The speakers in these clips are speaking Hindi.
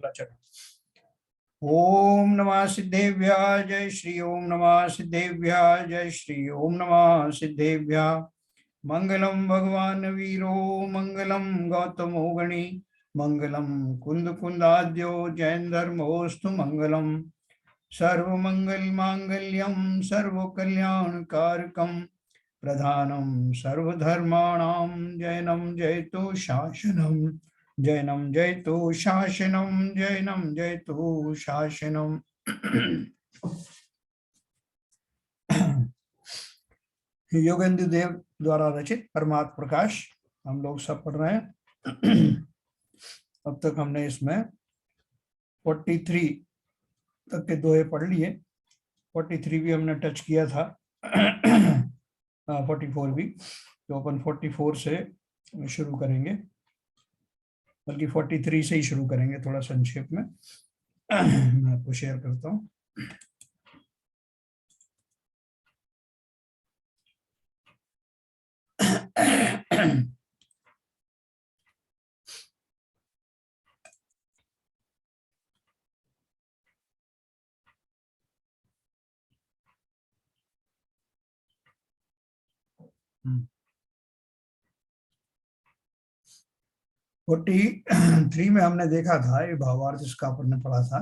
मंगलाचरण। ओम नमः सिद्धेभ्यः जय श्री ओम नमः सिद्धेभ्यः जय श्री ओम नमः सिद्धेभ्यः। मंगलम भगवान वीरो मंगलम गौतमो गणी मंगलम कुंद कुंदाद्यो जैन धर्मोस्तु मंगलम। सर्वमंगल मांगल्यम सर्व कल्याण कारकम प्रधानम सर्वधर्माणां जैनम जयतु शासनम जैनम जयतु शासनम जैनम जयतु शासनम। योगेंद्र देव द्वारा रचित परमात्म प्रकाश हम लोग सब पढ़ रहे हैं। अब तक हमने इसमें 43 तक के दोहे पढ़ लिए। 43 भी हमने टच किया था। 44 भी, तो अपन 44 से शुरू करेंगे, बल्कि 43 से ही शुरू करेंगे थोड़ा संक्षेप में। मैं आपको शेयर करता हूँ। हम्म 43 में हमने देखा था, ये भावार्थ इसका अपन ने पढ़ा था।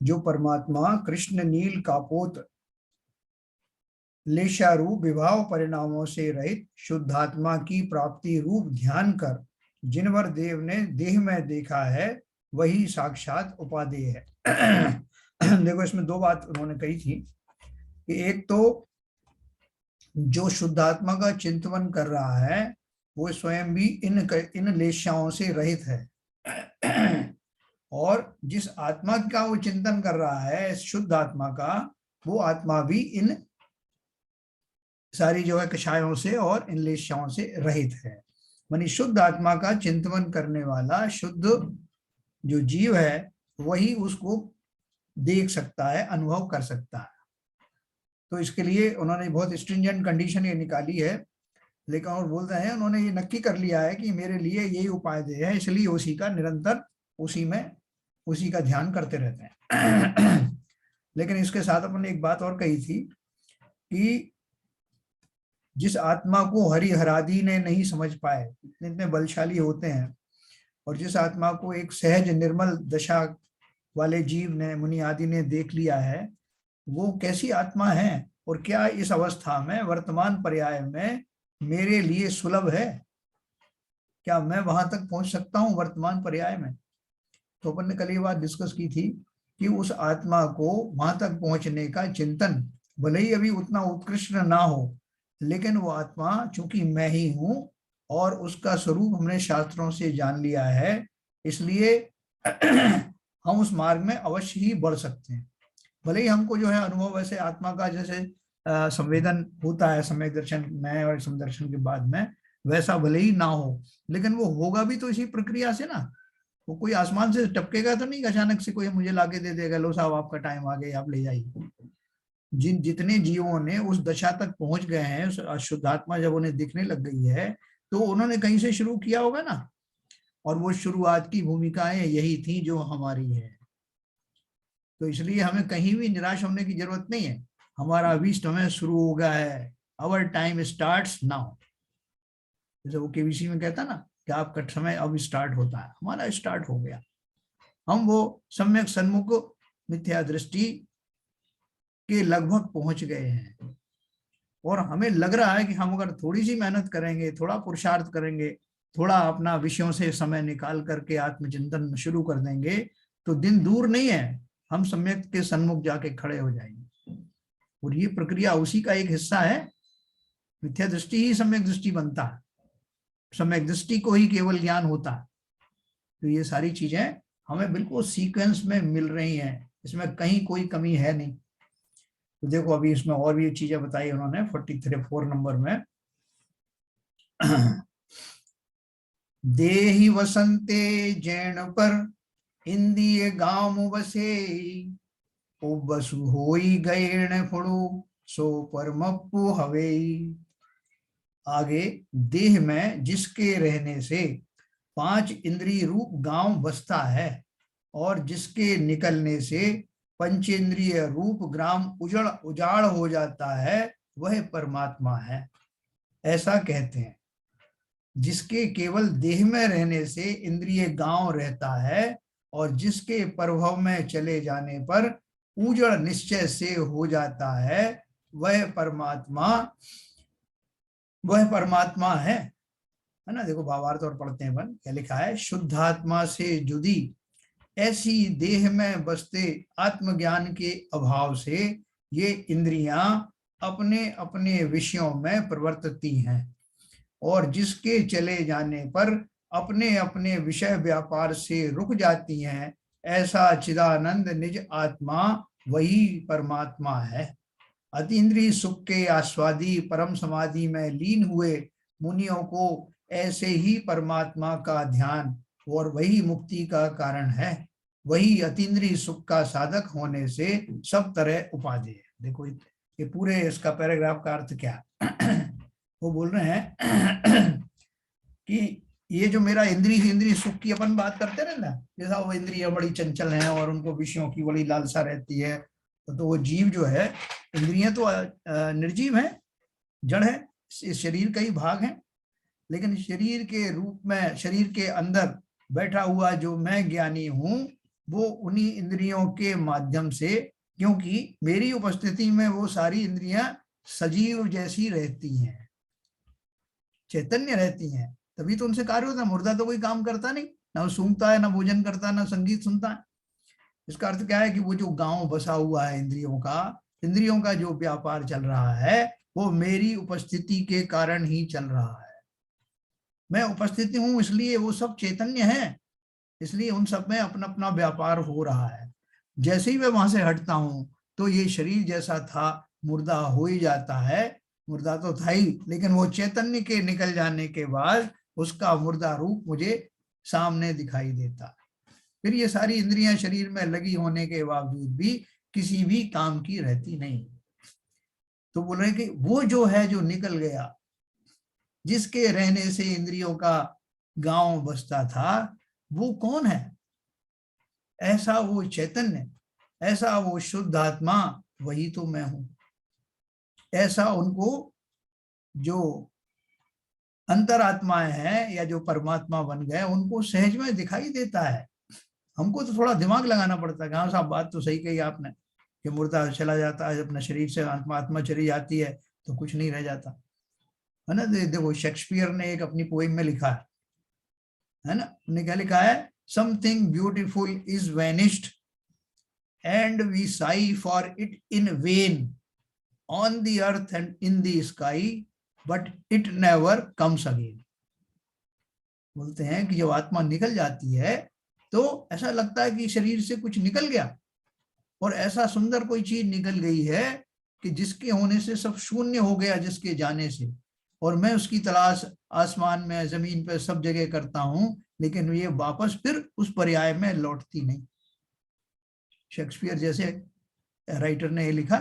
जो परमात्मा कृष्ण नील कापोत लेशारूप विभाव परिणामों से रहित शुद्धात्मा की प्राप्ति रूप ध्यान कर जिनवर देव ने देह में देखा है वही साक्षात उपादेय है। देखो, इसमें दो बात उन्होंने कही थी कि एक तो जो शुद्धात्मा का चिंतन कर रहा है वो स्वयं भी इन लेशाओं से रहित है, और जिस आत्मा का वो चिंतन कर रहा है शुद्ध आत्मा का, वो आत्मा भी इन सारी जो है कषायों से और इन लेशाओं से रहित है। मानी शुद्ध आत्मा का चिंतन करने वाला शुद्ध जो जीव है वही उसको देख सकता है, अनुभव कर सकता है। तो इसके लिए उन्होंने बहुत स्ट्रिंजेंट कंडीशन ये निकाली है, लेकिन और बोलते हैं उन्होंने ये नक्की कर लिया है कि मेरे लिए यही उपाय दे है, इसलिए उसी का निरंतर उसी का ध्यान करते रहते हैं। लेकिन इसके साथ अपन ने एक बात और कही थी कि जिस आत्मा को हरि हरादि ने नहीं समझ पाए, इतने बलशाली होते हैं, और जिस आत्मा को एक सहज निर्मल दशा वाले जीव ने, मुनि आदि ने देख लिया है, वो कैसी आत्मा है और क्या इस अवस्था में वर्तमान पर्याय में मेरे लिए सुलभ है? क्या मैं वहां तक पहुंच सकता हूं वर्तमान पर्याय में? तो अपन ने कल ये बात डिस्कस की थी कि उस आत्मा को वहां तक पहुंचने का चिंतन भले ही अभी उतना उत्कृष्ट ना हो, लेकिन वो आत्मा चूंकि मैं ही हूं और उसका स्वरूप हमने शास्त्रों से जान लिया है, इसलिए हम उस मार्ग में अवश्य ही बढ़ सकते हैं। भले ही हमको जो है अनुभव वैसे आत्मा का जैसे संवेदन होता है सम्यक दर्शन में और समदर्शन के बाद में, वैसा भले ही ना हो, लेकिन वो होगा भी तो इसी प्रक्रिया से ना। वो कोई आसमान से टपकेगा तो नहीं, अचानक से कोई मुझे लाके दे देगा, लो साहब आपका टाइम आ गया, आप ले जाइए। जितने जीवों ने उस दशा तक पहुंच गए हैं, शुद्धात्मा जब उन्हें दिखने लग गई है, तो उन्होंने कहीं से शुरू किया होगा ना, और वो शुरुआत की भूमिकाएं यही थी जो हमारी है। तो इसलिए हमें कहीं भी निराश होने की जरूरत नहीं है। हमारा अभीष्ट हमें शुरू हो गया है, आवर टाइम स्टार्ट्स नाउ। जैसे वो केबीसी में कहता ना कि आपका समय अब स्टार्ट होता है, हमारा स्टार्ट हो गया। हम वो सम्यक सन्मुख मिथ्या दृष्टि के लगभग पहुंच गए हैं, और हमें लग रहा है कि हम अगर थोड़ी सी मेहनत करेंगे, थोड़ा पुरुषार्थ करेंगे, थोड़ा अपना विषयों से समय निकाल करके आत्मचिंतन शुरू कर देंगे, तो दिन दूर नहीं है हम सम्यक के सन्मुख जाके खड़े हो जाएंगे। और ये प्रक्रिया उसी का एक हिस्सा है। मिथ्या दृष्टि ही सम्यक दृष्टि बनता है, सम्यक दृष्टि को ही केवल ज्ञान होता है। तो ये सारी चीजें हमें बिल्कुल सीक्वेंस में मिल रही हैं, इसमें कहीं कोई कमी है नहीं। तो देखो अभी इसमें और भी चीजें बताई उन्होंने 4 नंबर में। देहि वसंते जैन पर इंदिय गाम बसे, बसु होई गए फुड़ू सो परमप्पु हवे। आगे, देह में जिसके रहने से 5 इंद्रिय रूप गांव बसता है, और जिसके निकलने से पंचेंद्रिय रूप ग्राम उजाड़ हो जाता है, वह परमात्मा है, ऐसा कहते हैं। जिसके केवल देह में रहने से इंद्रिय गांव रहता है और जिसके प्रभाव में चले जाने पर उजड़ निश्चय से हो जाता है, वह परमात्मा है ना। देखो भावार्थ और पढ़ते हैं अपन, क्या लिखा है। शुद्धात्मा से जुदी ऐसी देह में बसते आत्मज्ञान के अभाव से ये इंद्रियां अपने अपने विषयों में प्रवर्तती हैं और जिसके चले जाने पर अपने अपने विषय व्यापार से रुक जाती हैं, ऐसा चिदानंद निज आत्मा वही परमात्मा है। अतीन्द्रिय सुख के आस्वादी परम समाधि में लीन हुए मुनियों को ऐसे ही परमात्मा का ध्यान और वही मुक्ति का कारण है। वही अतीन्द्रिय सुख का साधक होने से सब तरह उपाधि है। देखो ये पूरे इसका पैराग्राफ का अर्थ क्या वो बोल रहे हैं कि ये जो मेरा इंद्रिय सुख की अपन बात करते रहे ना, जैसा वो इंद्रियां बड़ी चंचल हैं और उनको विषयों की बड़ी लालसा रहती है, तो वो जीव जो है, इंद्रियां तो निर्जीव है, जड़ है, इस शरीर का ही भाग है, लेकिन शरीर के रूप में शरीर के अंदर बैठा हुआ जो मैं ज्ञानी हूं, वो उन्हीं इंद्रियों के माध्यम से, क्योंकि मेरी उपस्थिति में वो सारी इंद्रियां सजीव जैसी रहती हैं, चैतन्य रहती हैं, तभी तो उनसे कार्य होता है। मुर्दा तो कोई काम करता नहीं, ना वो सूंघता है, ना भोजन करता है, ना संगीत सुनता है। इसका अर्थ क्या है कि वो जो गांव बसा हुआ है इंद्रियों का जो व्यापार चल रहा है, वो मेरी उपस्थिति के कारण ही चल रहा है। मैं उपस्थिति हूं इसलिए वो सब चैतन्य है, इसलिए उन सब में अपना अपना व्यापार हो रहा है। जैसे ही मैं वहां से हटता हूं तो ये शरीर जैसा था मुर्दा हो ही जाता है। मुर्दा तो था ही, लेकिन वो चैतन्य के निकल जाने के बाद उसका मुर्दा रूप मुझे सामने दिखाई देता है। फिर ये सारी इंद्रियां शरीर में लगी होने के बावजूद भी किसी भी काम की रहती नहीं। तो बोल रहे कि वो जो है जो निकल गया, जिसके रहने से इंद्रियों का गांव बसता था, वो कौन है? ऐसा वो चैतन्य, ऐसा वो शुद्ध आत्मा, वही तो मैं हूं। ऐसा उनको जो अंतरात्माएं हैं या जो परमात्मा बन गए, उनको सहज में दिखाई देता है। हमको तो थोड़ा दिमाग लगाना पड़ता है। हाँ साहब, बात तो सही कही आपने कि मुर्दा चला जाता है अपना शरीर से, आत्मा चली जाती है तो कुछ नहीं रह जाता है ना। देखो शेक्सपियर ने एक अपनी पोइम में लिखा है ना, उन्हें क्या लिखा है, something beautiful is vanished and we sigh for it in vain on the earth and in the sky but it never comes again. बोलते हैं कि जब आत्मा निकल जाती है तो ऐसा लगता है कि शरीर से कुछ निकल गया और ऐसा सुंदर कोई चीज निकल गई है कि जिसके होने से सब शून्य हो गया, जिसके जाने से, और मैं उसकी तलाश आसमान में, जमीन पर, सब जगह करता हूं, लेकिन ये वापस फिर उस पर्याय में लौटती नहीं। शेक्सपियर जैसे राइटर ने ये लिखा।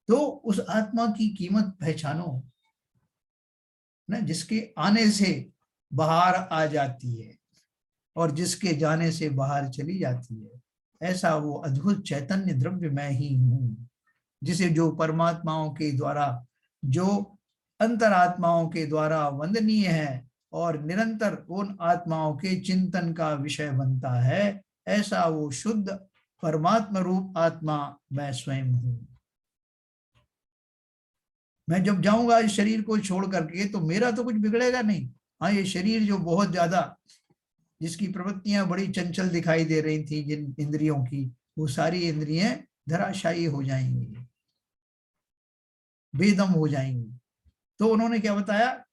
तो उस आत्मा की कीमत पहचानो ना, जिसके आने से बाहर आ जाती है और जिसके जाने से बाहर चली जाती है। ऐसा वो अद्भुत चैतन्य द्रव्य मैं ही हूं, जिसे जो परमात्माओं के द्वारा, जो अंतरात्माओं के द्वारा वंदनीय है और निरंतर उन आत्माओं के चिंतन का विषय बनता है। ऐसा वो शुद्ध परमात्मा रूप आत्मा मैं स्वयं हूं। मैं जब जाऊंगा इस शरीर को छोड़ करके तो मेरा तो कुछ बिगड़ेगा नहीं। हाँ, ये शरीर जो बहुत ज्यादा, जिसकी प्रवृत्तियां बड़ी चंचल दिखाई दे रही थी जिन इंद्रियों की, वो सारी इंद्रियां धराशायी हो जाएंगी, बेदम हो जाएंगी। तो उन्होंने क्या बताया,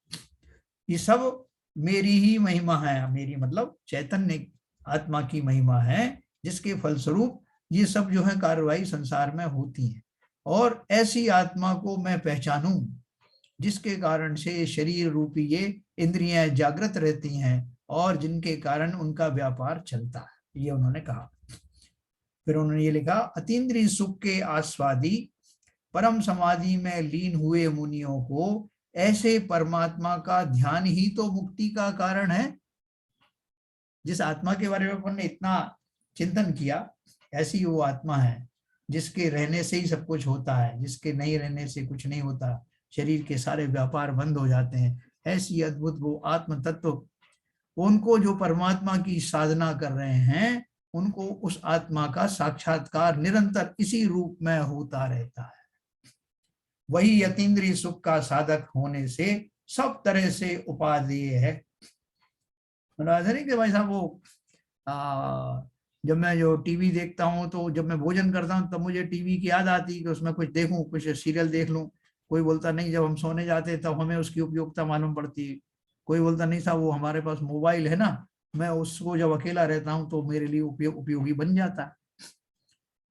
ये सब मेरी ही महिमा है। मेरी मतलब चैतन्य आत्मा की महिमा है, जिसके फलस्वरूप ये सब जो है कार्रवाई संसार में होती है। और ऐसी आत्मा को मैं पहचानूं जिसके कारण से शरीर रूपी ये इंद्रियां जागृत रहती हैं और जिनके कारण उनका व्यापार चलता है, ये उन्होंने कहा। फिर उन्होंने ये लिखा, अतीन्द्रिय सुख के आस्वादी परम समाधि में लीन हुए मुनियों को ऐसे परमात्मा का ध्यान ही तो मुक्ति का कारण है। जिस आत्मा के बारे में अपन ने इतना चिंतन किया, ऐसी वो आत्मा है जिसके रहने से ही सब कुछ होता है, जिसके नहीं रहने से कुछ नहीं होता, शरीर के सारे व्यापार बंद हो जाते हैं। ऐसी अद्भुत वो आत्म तत्व, उनको जो परमात्मा की साधना कर रहे हैं, उनको उस आत्मा का साक्षात्कार निरंतर इसी रूप में होता रहता है। वही अतीन्द्रिय सुख का साधक होने से सब तरह से उपादेय है। नहीं कि भाई साहब वो जब मैं जो टीवी देखता हूँ, तो जब मैं भोजन करता हूँ तब मुझे टीवी की याद आती है कि उसमें कुछ देखूं, कुछ सीरियल देख लूं। कोई बोलता नहीं, जब हम सोने जाते तब हमें उसकी उपयोगिता मालूम पड़ती है। कोई बोलता नहीं साहब वो हमारे पास मोबाइल है ना, मैं उसको जब अकेला रहता हूँ तो मेरे लिए उपयोगी बन जाता है।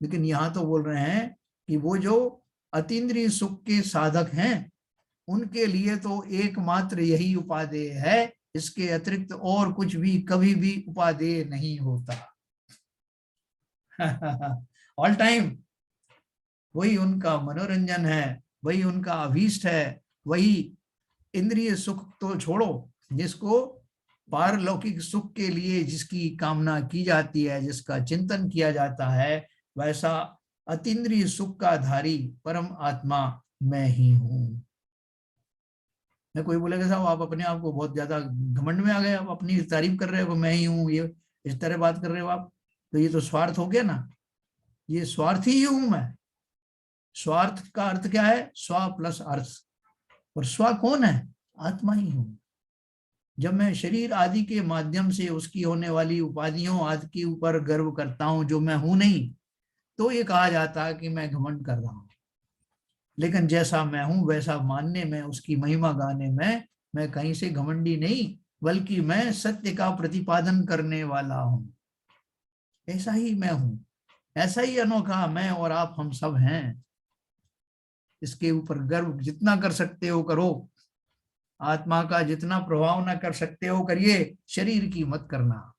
लेकिन यहाँ तो बोल रहे हैं कि वो जो अतीन्द्रिय सुख के साधक हैं, उनके लिए तो एकमात्र यही उपादेय है, इसके अतिरिक्त और कुछ भी कभी भी उपादेय नहीं होता। ऑल टाइम वही उनका मनोरंजन है, वही उनका अभीष्ट है, वही इंद्रिय सुख तो छोड़ो, जिसको पारलौकिक सुख के लिए जिसकी कामना की जाती है, जिसका चिंतन किया जाता है, वैसा अतीन्द्रिय सुख का धारी परम आत्मा मैं ही हूं। मैं कोई बोलेगा साहब आप अपने आप को बहुत ज्यादा घमंड में आ गए, आप अपनी तारीफ कर रहे हो, मैं ही हूँ, ये इस तरह बात कर रहे हो आप, तो ये तो स्वार्थ हो गया ना। ये स्वार्थी ही हूं मैं। स्वार्थ का अर्थ क्या है? स्व प्लस अर्थ। और स्व कौन है? आत्मा ही हूं। जब मैं शरीर आदि के माध्यम से उसकी होने वाली उपाधियों आदि के ऊपर गर्व करता हूं, जो मैं हूं नहीं, तो ये कहा जाता है कि मैं घमंड कर रहा हूं। लेकिन जैसा मैं हूं वैसा मानने में, उसकी महिमा गाने में मैं कहीं से घमंडी नहीं, बल्कि मैं सत्य का प्रतिपादन करने वाला हूं। ऐसा ही मैं हूं, ऐसा ही अनोखा मैं और आप हम सब हैं। इसके ऊपर गर्व जितना कर सकते हो करो, आत्मा का जितना प्रभाव ना कर सकते हो करिए, शरीर की मत करना।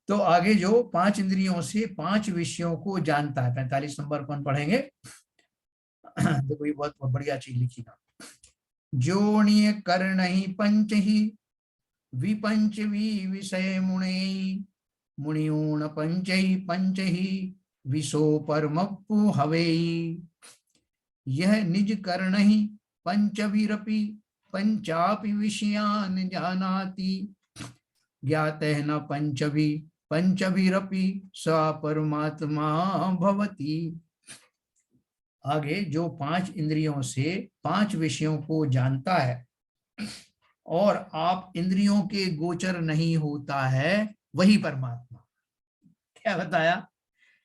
तो आगे जो 5 इंद्रियों से 5 विषयों को जानता है, 45 नंबर पर पढ़ेंगे। देखो ये बहुत बढ़िया चीज लिखी ना। जोनिय कर्ण ही पंच ही विपंच विषय मुणे मुनियूण पंच ही विशो परमप्पु हवे। यह निज कर्ण ही पंचभिरपि पंचापि विषयान जानाति ज्ञातः न पंचभि पंचभिरपि स परमात्मा भवति। आगे जो 5 इंद्रियों से 5 विषयों को जानता है और आप इंद्रियों के गोचर नहीं होता है, वही परमात्मा। क्या बताया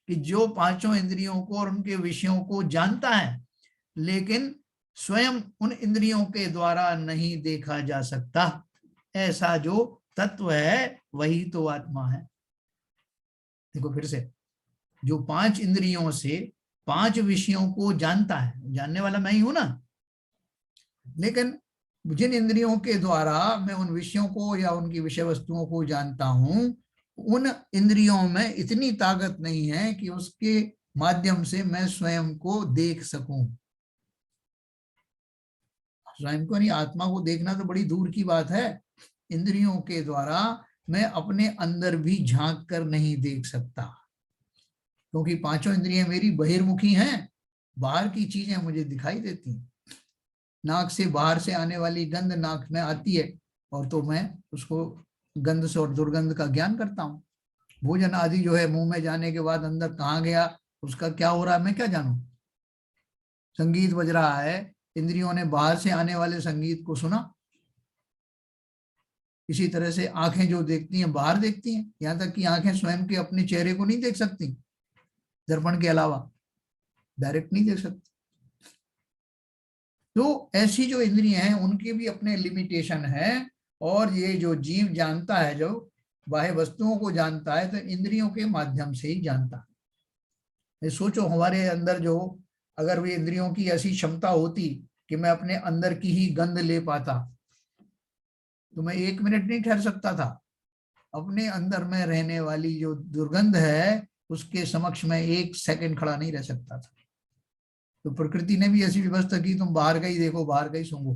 कि जो 5 इंद्रियों को और उनके विषयों को जानता है, लेकिन स्वयं उन इंद्रियों के द्वारा नहीं देखा जा सकता, ऐसा जो तत्व है वही तो आत्मा है। देखो फिर से, जो 5 इंद्रियों से 5 विषयों को जानता है, जानने वाला मैं ही हूं ना, लेकिन जिन इंद्रियों के द्वारा मैं उन विषयों को या उनकी विषय वस्तुओं को जानता हूं, उन इंद्रियों में इतनी ताकत नहीं है कि उसके माध्यम से मैं स्वयं को देख सकूं। स्वयं को नहीं, आत्मा को देखना तो बड़ी दूर की बात है। इंद्रियों के द्वारा मैं अपने अंदर भी झांक कर नहीं देख सकता, क्योंकि 5 इंद्रियां मेरी बहिर्मुखी हैं, बाहर की चीजें मुझे दिखाई देती हैं। नाक से बाहर से आने वाली गंध नाक में आती है, और तो मैं उसको गंध से और दुर्गंध का ज्ञान करता हूँ। भोजन आदि जो है मुंह में जाने के बाद अंदर कहाँ गया, उसका क्या हो रहा है, मैं क्या जानूं। संगीत बज रहा है, इंद्रियों ने बाहर से आने वाले संगीत को सुना। इसी तरह से आंखें जो देखती हैं बाहर देखती हैं, यहाँ तक कि आंखें स्वयं के अपने चेहरे को नहीं देख सकती, दर्पण के अलावा डायरेक्ट नहीं देख सकती। तो ऐसी जो इंद्रियां हैं उनके भी अपने लिमिटेशन है, और ये जो जीव जानता है, जो बाह्य वस्तुओं को जानता है, तो इंद्रियों के माध्यम से ही जानता है। सोचो हमारे अंदर जो, अगर वे इंद्रियों की ऐसी क्षमता होती कि मैं अपने अंदर की ही गंध ले पाता, तो मैं 1 मिनट नहीं ठहर सकता था। अपने अंदर में रहने वाली जो दुर्गंध है उसके समक्ष में 1 सेकंड खड़ा नहीं रह सकता था। तो प्रकृति ने भी ऐसी व्यवस्था की, तुम बाहर का ही देखो, बाहर का ही सूंघो।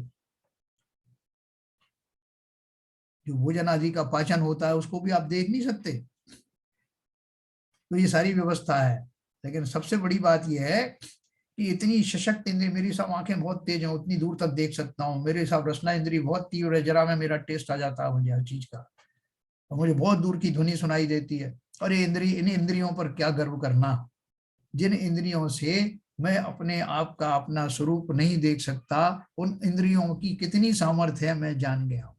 जो भोजन आदि का पाचन होता है उसको भी आप देख नहीं सकते। तो ये सारी व्यवस्था है। लेकिन सबसे बड़ी बात यह है कि इतनी सशक्त इंद्रिय, मेरी सब आंखें बहुत तेज हैं, उतनी दूर तक देख सकता हूँ, मेरे सब रसना इंद्रिय बहुत तीव्र है, जरा में मेरा टेस्ट आ जाता है मुझे हर चीज का, और मुझे बहुत दूर की ध्वनि सुनाई देती है। और ये इंद्रिय, इन इंद्रियों पर क्या गर्व करना, जिन इंद्रियों से मैं अपने आप का, अपना स्वरूप नहीं देख सकता, उन इंद्रियों की कितनी सामर्थ्य है मैं जान गया हूं।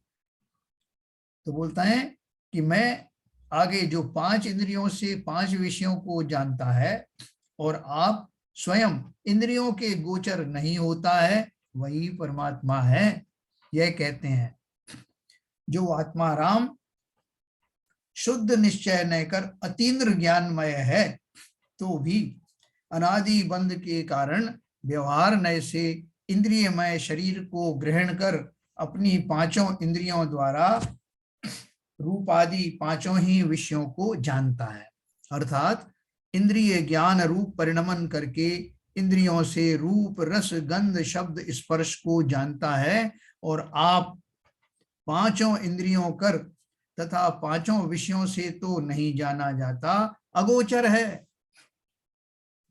तो बोलता है कि मैं आगे जो 5 इंद्रियों से 5 विषयों को जानता है और आप स्वयं इंद्रियों के गोचर नहीं होता है, वही परमात्मा है। यह कहते हैं जो आत्मा राम शुद्ध निश्चय न कर अतीन्द्र ज्ञानमय है, तो भी अनादि बंध के कारण व्यवहार नय से इंद्रियमय शरीर को ग्रहण कर अपनी 5 इंद्रियों द्वारा रूप आदि 5 ही विषयों को जानता है। अर्थात इंद्रिय ज्ञान रूप परिणमन करके इंद्रियों से रूप रस गंध शब्द स्पर्श को जानता है, और आप 5 इंद्रियों कर तथा 5 विषयों से तो नहीं जाना जाता, अगोचर है।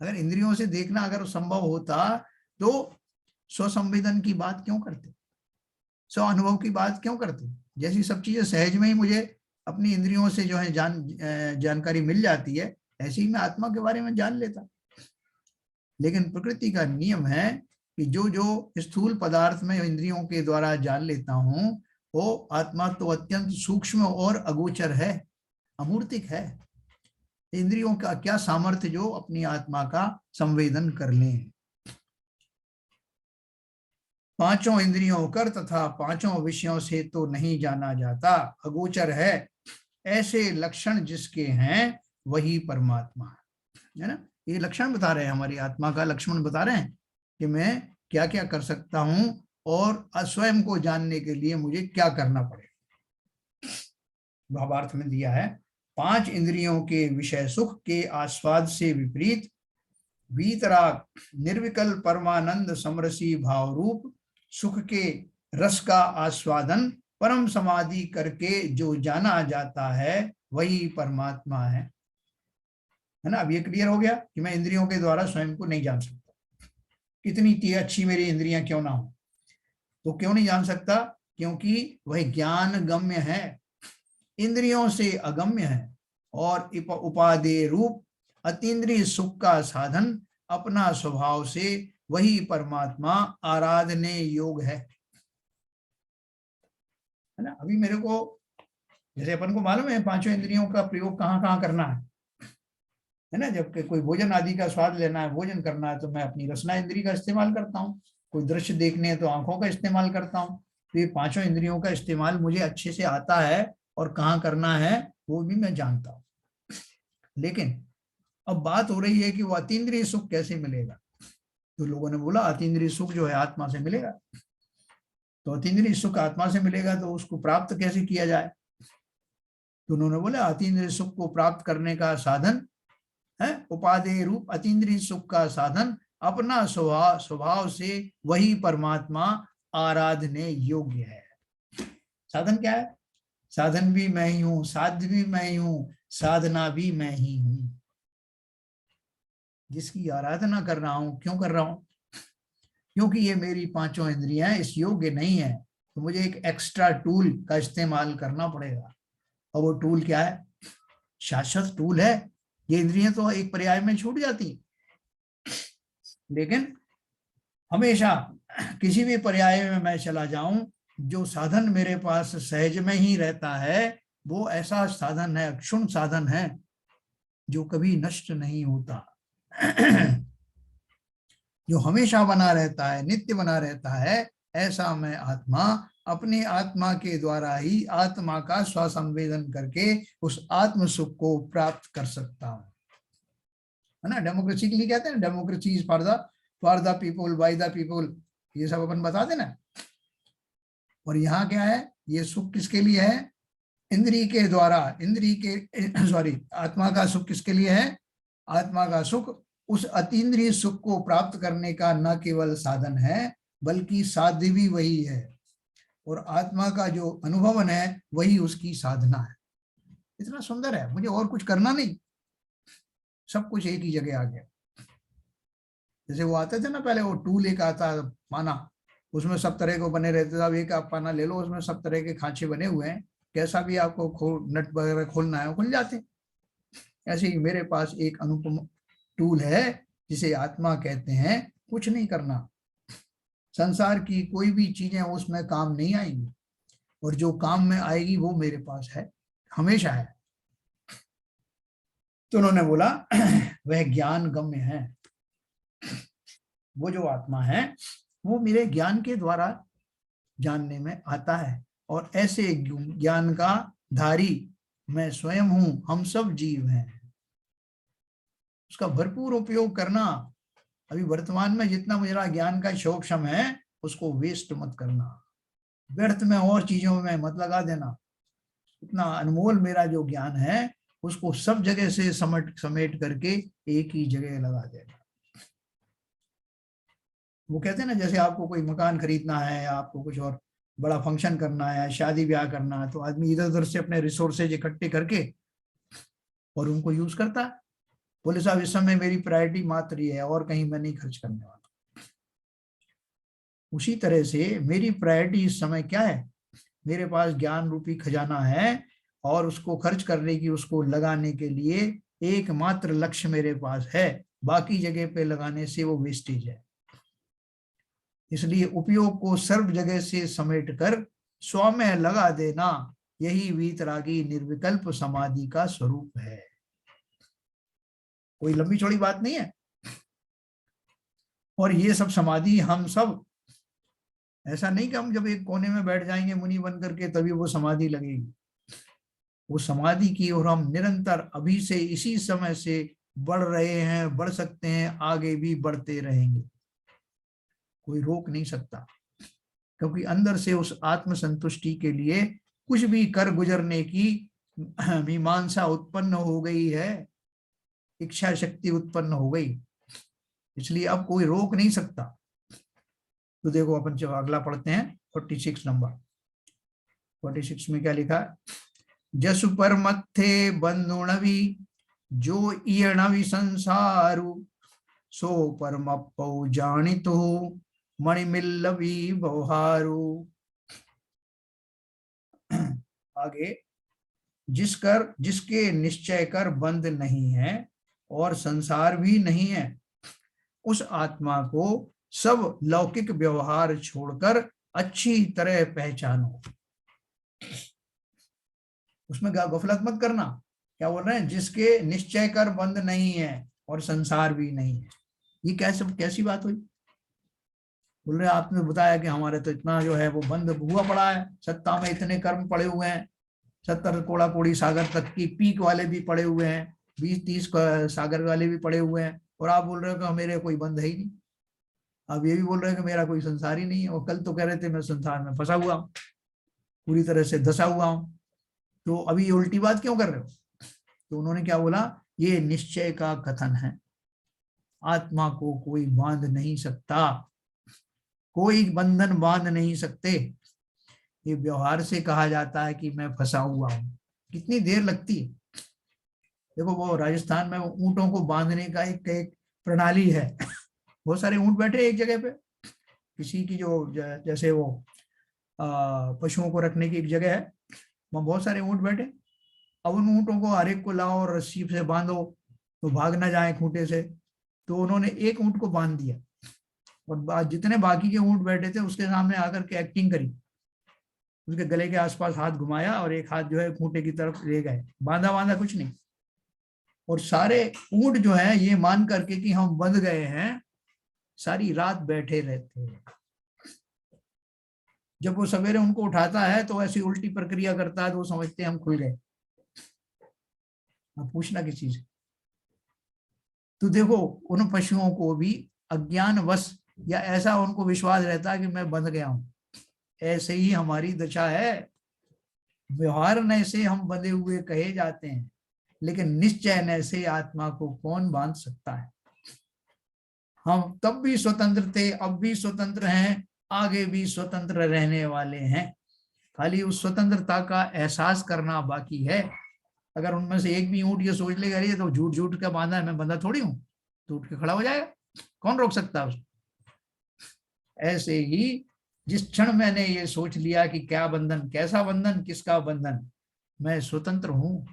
अगर इंद्रियों से देखना अगर संभव होता तो स्वसंवेदन की बात क्यों करते, स्व अनुभव की बात क्यों करते? जैसी सब चीजें सहज में ही मुझे अपनी इंद्रियों से जो है जानकारी मिल जाती है, ऐसे ही मैं आत्मा के बारे में जान लेता। लेकिन प्रकृति का नियम है कि जो जो स्थूल पदार्थ में इंद्रियों के द्वारा जान लेता हूं, वो आत्मा तो अत्यंत सूक्ष्म और अगोचर है, अमूर्तिक है। इंद्रियों का क्या सामर्थ्य जो अपनी आत्मा का संवेदन कर लें। 5 इंद्रियों कर तथा 5 विषयों से तो नहीं जाना जाता, अगोचर है, ऐसे लक्षण जिसके हैं वही परमात्मा है ना। ये लक्षण बता रहे हैं, हमारी आत्मा का लक्षण बता रहे हैं कि मैं क्या क्या कर सकता हूं और स्वयं को जानने के लिए मुझे क्या करना पड़ेगा। भावार्थ में दिया है 5 इंद्रियों के विषय सुख के आस्वाद से विपरीत वीतराग निर्विकल परमानंद समरसी भाव रूप सुख के रस का आस्वादन परम समाधि करके जो जाना जाता है वही परमात्मा है ना। अब ये क्लियर हो गया कि मैं इंद्रियों के द्वारा स्वयं को नहीं जान सकता, कितनी अच्छी मेरी इंद्रियां क्यों ना हो। तो क्यों नहीं जान सकता? क्योंकि वह ज्ञान गम्य है, इंद्रियों से अगम्य है, और उपादेय रूप अतीन्द्रिय सुख का साधन अपना स्वभाव से वही परमात्मा आराधने योग है ना। अभी मेरे को, जैसे अपन को मालूम है 5 इंद्रियों का प्रयोग कहाँ कहाँ करना है ना। जब कोई भोजन आदि का स्वाद लेना है, भोजन करना है, तो मैं अपनी रसना इंद्री का इस्तेमाल करता हूँ। कोई दृश्य देखने है तो आंखों का इस्तेमाल करता हूँ। तो ये 5 इंद्रियों का इस्तेमाल मुझे अच्छे से आता है, और कहाँ करना है वो भी मैं जानता हूँ। लेकिन अब बात हो रही है कि वो अतीन्द्रिय सुख कैसे मिलेगा। तो लोगों ने बोला अतीन्द्रिय सुख जो है आत्मा से मिलेगा। तो अतीन्द्रिय सुख आत्मा से मिलेगा तो उसको प्राप्त कैसे किया जाए? तो उन्होंने बोला अतीन्द्रिय सुख को प्राप्त करने का साधन है उपादेय रूप अतीन्द्रिय सुख का साधन अपना स्वभाव से वही परमात्मा आराधने योग्य है। साधन क्या है? साधन भी मैं ही हूं, साध्य भी मैं ही हूं, साधना भी मैं ही हूं। जिसकी आराधना कर रहा हूं, क्यों कर रहा हूं? क्योंकि ये मेरी 5 इंद्रियां इस योग्य नहीं है, तो मुझे एक एक्स्ट्रा टूल का इस्तेमाल करना पड़ेगा। और वो टूल क्या है? शाश्वत टूल है। ये इंद्रियां तो एक पर्याय में छूट जाती, लेकिन हमेशा किसी भी पर्याय में मैं चला जाऊं, जो साधन मेरे पास सहज में ही रहता है वो ऐसा साधन है, क्षुण साधन है, जो कभी नष्ट नहीं होता, जो हमेशा बना रहता है, नित्य बना रहता है। ऐसा मैं आत्मा अपने आत्मा के द्वारा ही आत्मा का स्वसंवेदन करके उस आत्म सुख को प्राप्त कर सकता हूं, है ना। डेमोक्रेसी के लिए कहते हैं democracy is for the people by the people, ये सब अपन बता देना। और यहाँ क्या है? ये सुख किसके लिए है? इंद्रिय के द्वारा, इंद्रिय के सॉरी आत्मा का सुख किसके लिए है? आत्मा का सुख उस अतीन्द्रिय सुख को प्राप्त करने का न केवल साधन है बल्कि साध्य भी वही है। और आत्मा का जो अनुभवन है वही उसकी साधना है। इतना सुंदर है, मुझे और कुछ करना नहीं, सब कुछ एक ही जगह आ गया। जैसे वो आते थे ना पहले, वो टूल एक आता पाना, उसमें सब तरह को बने रहते थे। अब एक आप पाना ले लो, उसमें सब तरह के खांचे बने हुए हैं, कैसा भी आपको नट वगैरह खोलना है वो खुल जाते हैं। ऐसे ही मेरे पास एक अनुपम टूल है जिसे आत्मा कहते हैं। कुछ नहीं करना, संसार की कोई भी चीजें उसमें काम नहीं आएंगी, और जो काम में आएगी वो मेरे पास है, हमेशा है। तो उन्होंने बोला वह ज्ञान गम्य है, वो जो आत्मा है वो मेरे ज्ञान के द्वारा जानने में आता है, और ऐसे ज्ञान का धारी मैं स्वयं हूं, हम सब जीव हैं। उसका भरपूर उपयोग करना। अभी वर्तमान में जितना मुझे ज्ञान का शौक शम है उसको वेस्ट मत करना, व्यर्थ में और चीजों में मत लगा देना। इतना अनमोल मेरा जो ज्ञान है उसको सब जगह से समेट करके एक ही जगह लगा देना। वो कहते हैं ना, जैसे आपको कोई मकान खरीदना है या आपको कुछ और बड़ा फंक्शन करना है, शादी ब्याह करना है, तो आदमी इधर उधर से अपने रिसोर्सेज इकट्ठे करके और उनको यूज करता है। बोले साहब इस समय मेरी प्रायोरिटी मात्र ये है, और कहीं मैं नहीं खर्च करने वाला। उसी तरह से मेरी प्रायोरिटी इस समय क्या है, मेरे पास ज्ञान रूपी खजाना है, और उसको खर्च करने की, उसको लगाने के लिए एकमात्र लक्ष्य मेरे पास है, बाकी जगह पे लगाने से वो वेस्टेज है। इसलिए उपयोग को सर्व जगह से समेट कर स्व में लगा देना, यही वीतरागी निर्विकल्प समाधि का स्वरूप है। कोई लंबी चौड़ी बात नहीं है। और ये सब समाधि हम सब, ऐसा नहीं कि हम जब एक कोने में बैठ जाएंगे मुनि बन करके तभी वो समाधि लगेगी। वो समाधि की ओर हम निरंतर अभी से इसी समय से बढ़ रहे हैं, बढ़ सकते हैं, आगे भी बढ़ते रहेंगे, कोई रोक नहीं सकता। क्योंकि अंदर से उस आत्म संतुष्टि के लिए कुछ भी कर गुजरने की मीमांसा उत्पन्न हो गई है, इच्छा शक्ति उत्पन्न हो गई, इसलिए अब कोई रोक नहीं सकता। तो देखो अपन जब अगला पढ़ते हैं 46 नंबर। 46 में क्या लिखा है, जसु पर मत्थे बंधुणवी जो इयणवी संसारु सो परमप्पौ जानितो मणिमिल्लवी व्यवहारु। आगे, जिसके निश्चय कर बंद नहीं है और संसार भी नहीं है, उस आत्मा को सब लौकिक व्यवहार छोड़कर अच्छी तरह पहचानो। उसमें गफलत मत करना। क्या बोल रहे हैं, जिसके निश्चय कर बंद नहीं है और संसार भी नहीं है। ये कैसी बात हुई? बोल रहे आपने बताया कि हमारे तो इतना जो है वो बंद हुआ पड़ा है, सत्ता में इतने कर्म पड़े हुए हैं, 70 कोड़ा कोड़ी सागर तक की पीक वाले भी पड़े हुए हैं, 20-30 सागर वाले भी पड़े हुए हैं, और आप बोल रहे हो कि मेरे कोई बंद है ही नहीं। आप ये भी बोल रहे हैं कि मेरा कोई संसार ही नहीं है, और कल तो कह रहे थे मैं संसार में फंसा हुआ हूँ, पूरी तरह से धसा हुआ हूँ, तो अभी ये उल्टी बात क्यों कर रहे हो? तो उन्होंने क्या बोला, ये निश्चय का कथन है, आत्मा को कोई बांध नहीं सकता, कोई बंधन बांध नहीं सकते। ये व्यवहार से कहा जाता है कि मैं फंसा हुआ हूं। कितनी देर लगती है। देखो वो राजस्थान में ऊंटों को बांधने का एक प्रणाली है। बहुत सारे ऊंट बैठे एक जगह पे, किसी की जो जैसे वो पशुओं को रखने की एक जगह है, वहां बहुत सारे ऊंट बैठे। अब उन ऊंटों को हर एक को लाओ और रस्सी से बांधो तो भाग ना जाए खूंटे से। तो उन्होंने एक ऊंट को बांध दिया, और जितने बाकी के ऊंट बैठे थे उसके सामने आकर के एक्टिंग करी, उसके गले के आसपास हाथ घुमाया और एक हाथ जो है खूंटे की तरफ ले गए, बांधा बांधा कुछ नहीं। और सारे ऊंट जो है ये मान करके कि हम बंध गए हैं, सारी रात बैठे रहते हैं। जब वो सवेरे उनको उठाता है तो ऐसी उल्टी प्रक्रिया करता है तो वो समझते हैं हम खुल गए। अब पूछना किस चीज। तो देखो उन पशुओं को भी अज्ञानवश या ऐसा उनको विश्वास रहता है कि मैं बंध गया हूं। ऐसे ही हमारी दशा है, व्यवहार न से हम बंधे हुए कहे जाते हैं, लेकिन निश्चय न से आत्मा को कौन बांध सकता है। हम तब भी स्वतंत्र थे, अब भी स्वतंत्र हैं, आगे भी स्वतंत्र रहने वाले हैं, खाली उस स्वतंत्रता का एहसास करना बाकी है। अगर उनमें से एक भी ऊँट ये सोच लेगा अरे तो झूठ झूठ का बांधा है, मैं बंधा थोड़ी हूँ, तो उठ के खड़ा हो जाएगा, कौन रोक सकता है उसको। ऐसे ही जिस क्षण मैंने ये सोच लिया कि क्या बंधन, कैसा बंधन, किसका बंधन, मैं स्वतंत्र हूं,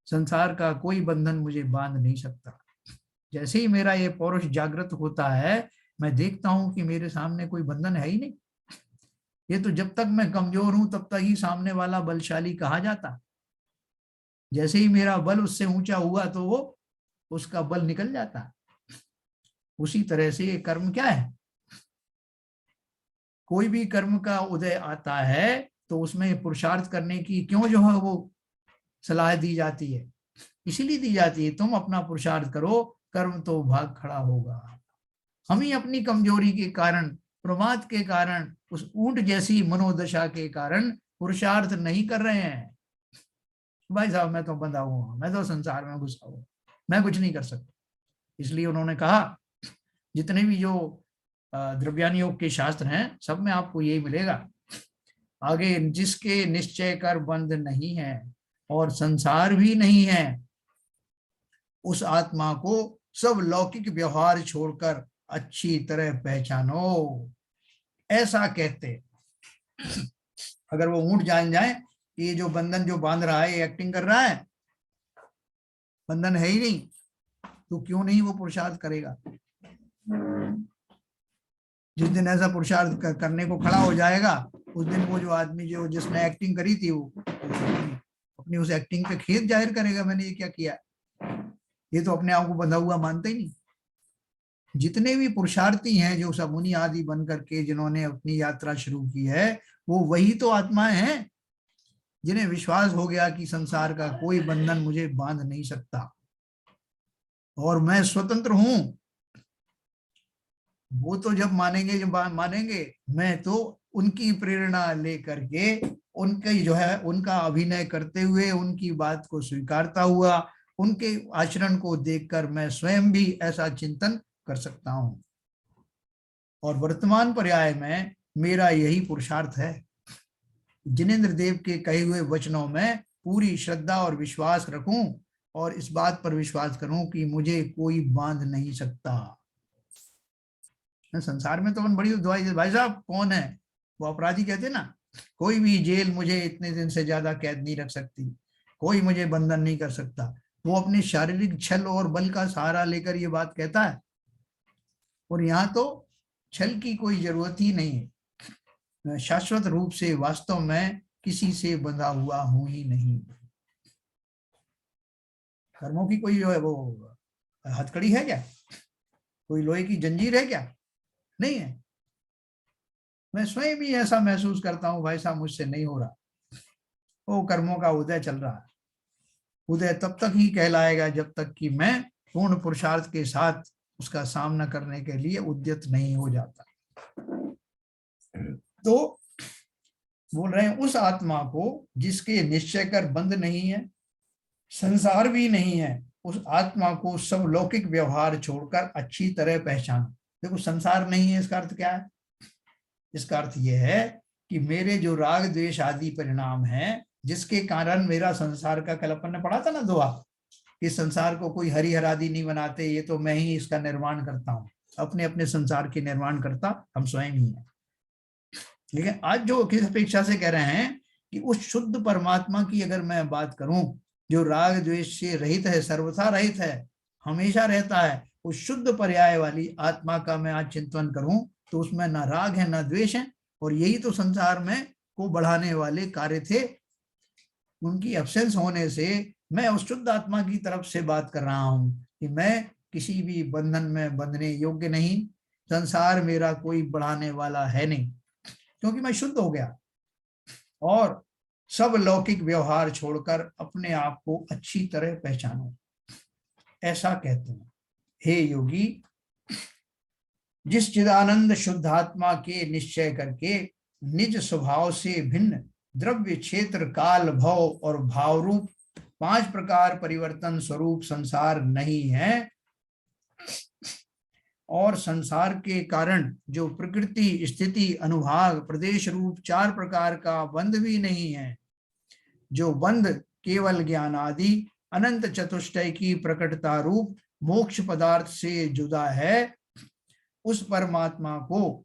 संसार का कोई बंधन मुझे बांध नहीं सकता। जैसे ही मेरा ये पौरुष जागृत होता है, मैं देखता हूं कि मेरे सामने कोई बंधन है ही नहीं। ये तो जब तक मैं कमजोर हूं तब तक ही सामने वाला बलशाली कहा जाता, जैसे ही मेरा बल उससे ऊंचा हुआ तो वो उसका बल निकल जाता। उसी तरह से ये कर्म क्या है, कोई भी कर्म का उदय आता है तो उसमें पुरुषार्थ करने की क्यों जो है वो सलाह दी जाती है, इसीलिए दी जाती है तुम अपना पुरुषार्थ करो, कर्म तो भाग खड़ा होगा। हम ही अपनी कमजोरी के कारण, प्रमाद के कारण, उस ऊंट जैसी मनोदशा के कारण पुरुषार्थ नहीं कर रहे हैं। भाई साहब मैं तो बंधा हुआ, मैं तो संसार में घुसा हुआ, मैं कुछ नहीं कर सकता। इसलिए उन्होंने कहा जितने भी जो द्रव्यान योग के शास्त्र हैं सब में आपको यही मिलेगा। आगे जिसके निश्चय कर बंध नहीं है और संसार भी नहीं है, उस आत्मा को सब लौकिक व्यवहार छोड़कर अच्छी तरह पहचानो, ऐसा कहते। अगर वो ऊंट जान जाए कि ये जो बंधन जो बांध रहा है, ये एक्टिंग कर रहा है, बंधन है ही नहीं, तो क्यों नहीं वो पुरुषार्थ करेगा। जिस दिन ऐसा पुरुषार्थ करने को खड़ा हो जाएगा, उस दिन वो जो आदमी जो जिसने एक्टिंग करी थी वो अपनी उस एक्टिंग पे खेद जाहिर करेगा, मैंने ये क्या किया। ये तो अपने आप को बंधा हुआ मानता ही नहीं। जितने भी पुरुषार्थी हैं जो सब मुनि आदि बन करके जिन्होंने अपनी यात्रा शुरू की है, वो वही तो आत्माएं हैं जिन्हें विश्वास हो गया कि संसार का कोई बंधन मुझे बांध नहीं सकता और मैं स्वतंत्र हूं। वो तो जब मानेंगे, जब मानेंगे, मैं तो उनकी प्रेरणा लेकर के उनके जो है उनका अभिनय करते हुए, उनकी बात को स्वीकारता हुआ, उनके आचरण को देखकर मैं स्वयं भी ऐसा चिंतन कर सकता हूं। और वर्तमान पर्याय में मेरा यही पुरुषार्थ है, जिनेंद्र देव के कहे हुए वचनों में पूरी श्रद्धा और विश्वास रखूं और इस बात पर विश्वास करूं कि मुझे कोई बांध नहीं सकता। संसार में तो अपन बड़ी दवाई, भाई साहब कौन है वो अपराधी कहते ना, कोई भी जेल मुझे इतने दिन से ज्यादा कैद नहीं रख सकती, कोई मुझे बंधन नहीं कर सकता। वो अपने शारीरिक छल और बल का सहारा लेकर ये बात कहता है, और यहाँ तो छल की कोई जरूरत ही नहीं है। मैं शाश्वत रूप से वास्तव में किसी से बंधा हुआ हूं ही नहीं। कर्मों की कोई जो है वो हथकड़ी है क्या, कोई लोहे की जंजीर है क्या, नहीं है। मैं स्वयं भी ऐसा महसूस करता हूं भाई साहब मुझसे नहीं हो रहा, वो कर्मों का उदय चल रहा है। उदय तब तक ही कहलाएगा जब तक कि मैं पूर्ण पुरुषार्थ के साथ उसका सामना करने के लिए उद्यत नहीं हो जाता। तो बोल रहे हैं उस आत्मा को जिसके निश्चय कर बंध नहीं है, संसार भी नहीं है, उस आत्मा को सब लौकिक व्यवहार छोड़कर अच्छी तरह पहचानो। देखो संसार नहीं है इसका अर्थ क्या है, इसका अर्थ यह है कि मेरे जो राग द्वेष आदि परिणाम हैं जिसके कारण मेरा संसार का, कल अपन ने पढ़ा था ना दुआ, कि संसार को कोई हरिहर आदि नहीं बनाते, ये तो मैं ही इसका निर्माण करता हूँ, अपने अपने संसार की निर्माण करता हम स्वयं ही हैं। लेकिन आज जो किस अपेक्षा से कह रहे हैं कि उस शुद्ध परमात्मा की अगर मैं बात करूं जो राग द्वेष से रहित है, सर्वथा रहित है, हमेशा रहता है, उस शुद्ध पर्याय वाली आत्मा का मैं आज चिंतन करूं तो उसमें ना राग है ना द्वेष है, और यही तो संसार में को बढ़ाने वाले कार्य थे। उनकी एब्सेंस होने से मैं उस शुद्ध आत्मा की तरफ से बात कर रहा हूं कि मैं किसी भी बंधन में बंधने योग्य नहीं, संसार मेरा कोई बढ़ाने वाला है नहीं, क्योंकि मैं शुद्ध हो गया और सब लौकिक व्यवहार छोड़कर अपने आप को अच्छी तरह पहचानो, ऐसा कहते हैं। हे योगी, जिस चिदानंद शुद्धात्मा के निश्चय करके निज स्वभाव से भिन्न द्रव्य क्षेत्र काल भव और भाव रूप 5 प्रकार परिवर्तन स्वरूप संसार नहीं है, और संसार के कारण जो प्रकृति, स्थिति, अनुभाग, प्रदेश रूप 4 प्रकार का बंध भी नहीं है, जो बंध केवल ज्ञान आदि अनंत चतुष्टय की प्रकटता रूप मोक्ष पदार्थ से जुदा है, उस परमात्मा को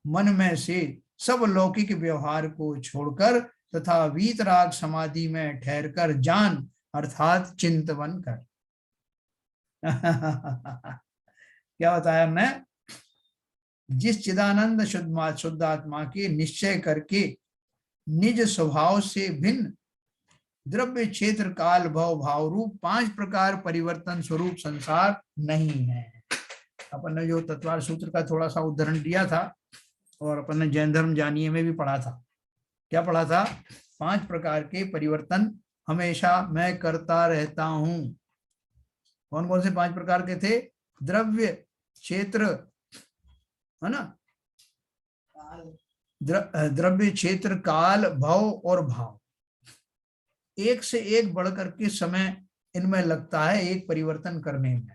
मन में से सब लौकिक व्यवहार को छोड़कर तथा वीतराग समाधि में ठहरकर जान, अर्थात चिंतन कर। क्या बताया हमने? जिस चिदानंद शुद्धात्मा के निश्चय करके निज स्वभाव से भिन्न द्रव्य, क्षेत्र, काल, भव, भाव रूप 5 प्रकार परिवर्तन स्वरूप संसार नहीं है। अपन ने जो तत्वार सूत्र का थोड़ा सा उदाहरण दिया था और अपन ने जैन धर्म जानिए में भी पढ़ा था। क्या पढ़ा था? 5 प्रकार के परिवर्तन हमेशा मैं करता रहता हूं। कौन कौन से 5 प्रकार के थे? द्रव्य, क्षेत्र, है ना, द्रव्य, क्षेत्र, काल, भव और भाव। एक से एक बढ़कर के समय इनमें लगता है एक परिवर्तन करने में,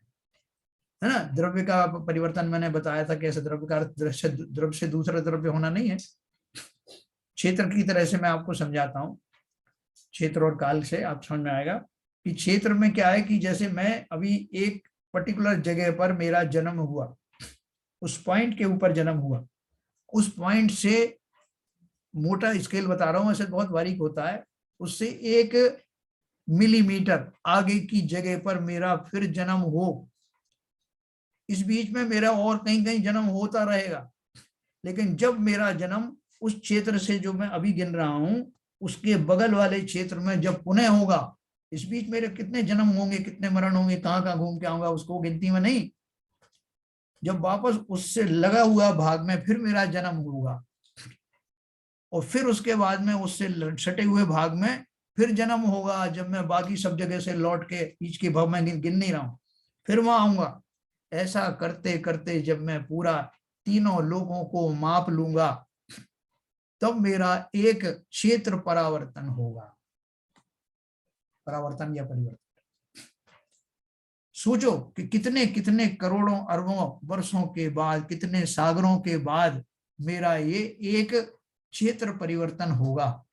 है ना। द्रव्य का परिवर्तन मैंने बताया था कैसे, द्रव्य का द्रव्य से दूसरा द्रव्य होना नहीं है। क्षेत्र की तरह से मैं आपको समझाता हूं, क्षेत्र और काल से आप समझ में आएगा कि क्षेत्र में क्या है कि जैसे मैं अभी एक पर्टिकुलर जगह पर मेरा जन्म हुआ, उस पॉइंट के ऊपर जन्म हुआ, उस पॉइंट से, मोटा स्केल बता रहा हूं, ऐसे बहुत बारीक होता है, उससे 1 मिलीमीटर आगे की जगह पर मेरा फिर जन्म हो, इस बीच में मेरा और कहीं कहीं जन्म होता रहेगा, लेकिन जब मेरा जन्म उस क्षेत्र से जो मैं अभी गिन रहा हूं उसके बगल वाले क्षेत्र में जब पुनः होगा, इस बीच मेरे कितने जन्म होंगे, कितने मरण होंगे, कहाँ कहाँ घूम के आऊंगा, उसको गिनती में नहीं। जब वापस उससे लगा हुआ भाग में फिर मेरा जन्म होगा और फिर उसके बाद में उससे सटे हुए भाग में फिर जन्म होगा, जब मैं बाकी सब जगह से लौट के बीच के भाग में गिन नहीं रहा हूं, फिर वहां आऊंगा। ऐसा करते करते जब मैं पूरा तीनों लोगों को माप लूंगा तब मेरा एक क्षेत्र परावर्तन होगा। परावर्तन या परिवर्तन, सोचो कि कितने कितने करोड़ों अरबों वर्षों के बाद, कितने सागरों के बाद मेरा ये एक क्षेत्र परिवर्तन होगा।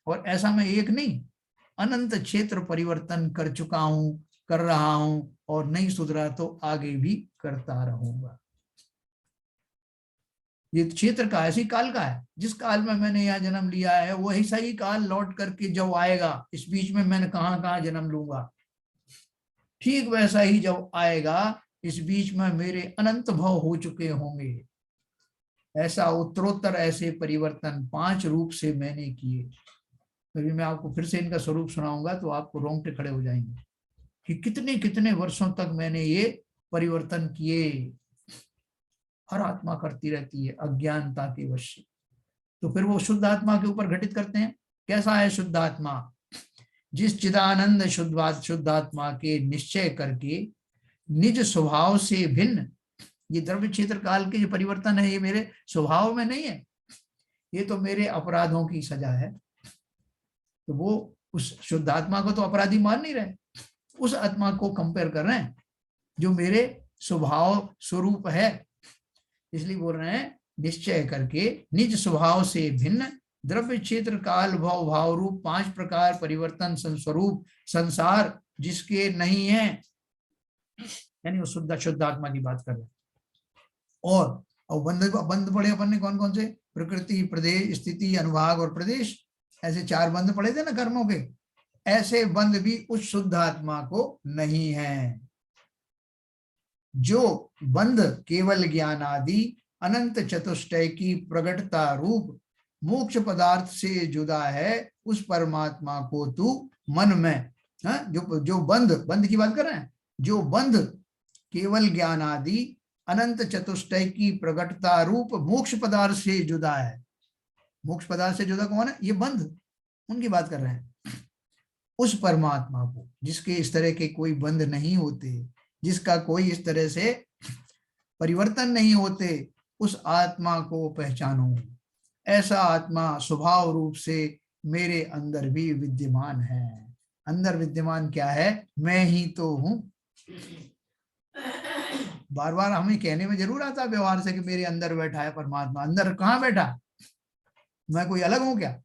और ऐसा मैं एक नहीं, अनंत क्षेत्र परिवर्तन कर चुका हूं, कर रहा हूं, और नहीं सुधरा तो आगे भी करता रहूंगा। ये क्षेत्र का ऐसी काल का है, जिस काल में मैंने यहाँ जन्म लिया है वही सही काल लौट करके जब आएगा, इस बीच में मैंने कहाँ कहाँ जन्म लूंगा, ठीक वैसा ही जब आएगा इस बीच में मेरे अनंत भव हो चुके होंगे। ऐसा उत्तरोत्तर ऐसे परिवर्तन 5 रूप से मैंने किए। कभी मैं आपको फिर से इनका स्वरूप सुनाऊंगा तो आपको रोंगटे खड़े हो जाएंगे कि कितने कितने वर्षों तक मैंने ये परिवर्तन किए। हर आत्मा करती रहती है अज्ञानता के वश से। तो फिर वो शुद्ध आत्मा के ऊपर घटित करते हैं। कैसा है शुद्ध आत्मा? जिस चिदानंद शुद्धात्मा के निश्चय करके निज स्वभाव से भिन्न, ये द्रव्य क्षेत्र काल के जो परिवर्तन है ये मेरे स्वभाव में नहीं है, ये तो मेरे अपराधों की सजा है। तो वो उस शुद्धात्मा को तो अपराधी मान नहीं रहे, उस आत्मा को कंपेयर कर रहे हैं जो मेरे स्वभाव स्वरूप है। इसलिए बोल रहे हैं निश्चय करके निज स्वभाव से भिन्न द्रव्य क्षेत्र काल भव भाव रूप 5 प्रकार परिवर्तन स्वरूप संसार जिसके नहीं है, यानी वो शुद्ध आत्मा की बात कर रहे हैं। और बंद पड़े अपन ने कौन कौन से? प्रकृति, प्रदेश, स्थिति, अनुभाग और प्रदेश, ऐसे 4 बंद पड़े थे ना कर्मों के। ऐसे बंद भी उस शुद्ध आत्मा को नहीं है। जो बंध केवल ज्ञान आदि अनंत चतुष्टय की प्रगटता रूप मोक्ष पदार्थ से जुदा है, उस परमात्मा को तू मन में, जो बंध की बात कर रहे हैं, जो बंध केवल ज्ञान आदि अनंत चतुष्टय की प्रगटता रूप मोक्ष पदार्थ से जुदा है। मोक्ष पदार्थ से जुदा कौन है? ये बंध, उनकी बात कर रहे हैं। उस परमात्मा को जिसके इस तरह के कोई बंध नहीं होते, जिसका कोई इस तरह से परिवर्तन नहीं होते, उस आत्मा को पहचानो। ऐसा आत्मा स्वभाव रूप से मेरे अंदर भी विद्यमान है। अंदर विद्यमान क्या है? मैं ही तो हूं। बार बार हमें कहने में जरूर आता है व्यवहार से कि मेरे अंदर बैठा है परमात्मा। अंदर कहाँ बैठा, मैं कोई अलग हूं क्या?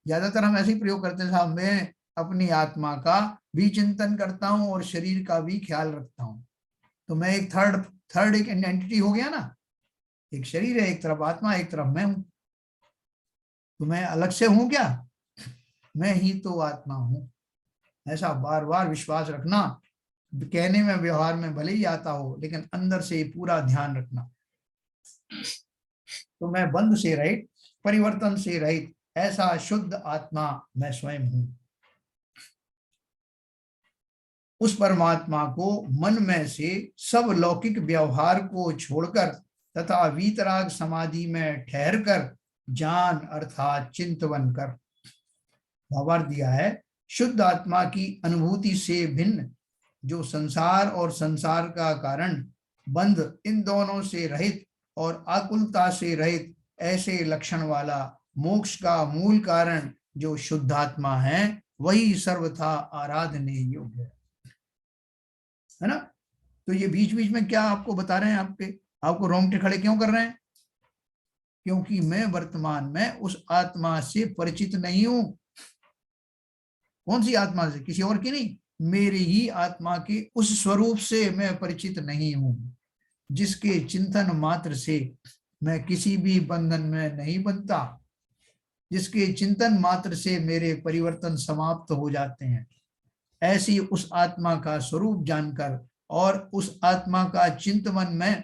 ज्यादातर हम ऐसे ही प्रयोग करते हैं, साहब मैं अपनी आत्मा का भी चिंतन करता हूं और शरीर का भी ख्याल रखता हूं। तो मैं एक थर्ड एक एंटिटी हो गया ना। एक शरीर है, एक तरफ आत्मा, एक तरफ मैं हूं। तो मैं अलग से हूं क्या? मैं ही तो आत्मा हूं। ऐसा बार बार विश्वास रखना। कहने में व्यवहार में भले ही आता हो, लेकिन अंदर से पूरा ध्यान रखना। तो मैं बंध से रहित, परिवर्तन से रहित ऐसा शुद्ध आत्मा मैं स्वयं हूं। उस परमात्मा को मन में से सब लौकिक व्यवहार को छोड़कर तथा वीतराग समाधि में ठहर कर जान अर्थात चिंतवन कर। भावार्थ दिया है, शुद्ध आत्मा की अनुभूति से भिन्न जो संसार और संसार का कारण बंध, इन दोनों से रहित और आकुलता से रहित ऐसे लक्षण वाला मोक्ष का मूल कारण जो शुद्धात्मा है, वही सर्वथा आराधनीय योग्य है ना। तो ये बीच बीच में क्या आपको बता रहे हैं, आपको रोंगटे खड़े क्यों कर रहे हैं? क्योंकि मैं वर्तमान में उस आत्मा से परिचित नहीं हूं। कौन सी आत्मा से? किसी और की नहीं, मेरी ही आत्मा के उस स्वरूप से मैं परिचित नहीं हूं, जिसके चिंतन मात्र से मैं किसी भी बंधन में नहीं बनता, जिसके चिंतन मात्र से मेरे परिवर्तन समाप्त हो जाते हैं। ऐसी उस आत्मा का स्वरूप जानकर और उस आत्मा का चिंतन में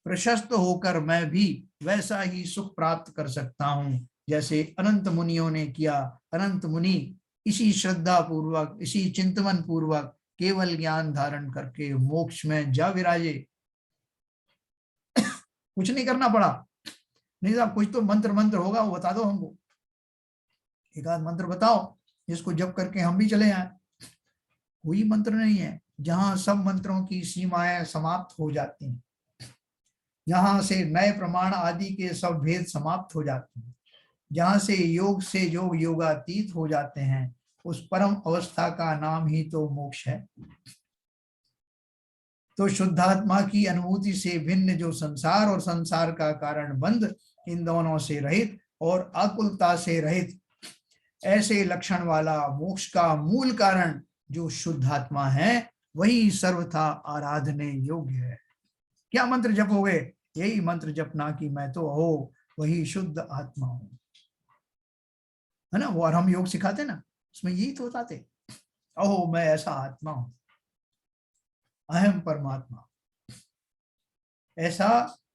प्रशस्त होकर मैं भी वैसा ही सुख प्राप्त कर सकता हूं जैसे अनंत मुनियों ने किया। अनंत मुनि इसी श्रद्धा पूर्वक, इसी चिंतन पूर्वक केवल ज्ञान धारण करके मोक्ष में जा विराजे। कुछ नहीं करना पड़ा। नहीं साहब, कुछ तो मंत्र मंत्र होगा, वो बता दो हमको, एक आध मंत्र बताओ जिसको जप करके हम भी चले आए। कोई मंत्र नहीं है जहां सब मंत्रों की सीमाएं समाप्त हो जाती हैं, जहां से नए प्रमाण आदि के सब भेद समाप्त हो जाते हैं, जहां से योग से जो योगातीत हो जाते हैं, उस परम अवस्था का नाम ही तो मोक्ष है। तो शुद्धात्मा की अनुभूति से भिन्न जो संसार और संसार का कारण बंध, इन दोनों से रहित और आकुलता से रहित ऐसे लक्षण वाला मोक्ष का मूल कारण जो शुद्धात्मा है, वही सर्वथा आराधने योग्य है। क्या मंत्र जपोगे? यही मंत्र जपना कि मैं तो हो वही शुद्ध आत्मा हूं, है ना। वो और हम योग सिखाते ना, उसमें यही तो बताते, अहो मैं ऐसा आत्मा हूं, अहम परमात्मा। ऐसा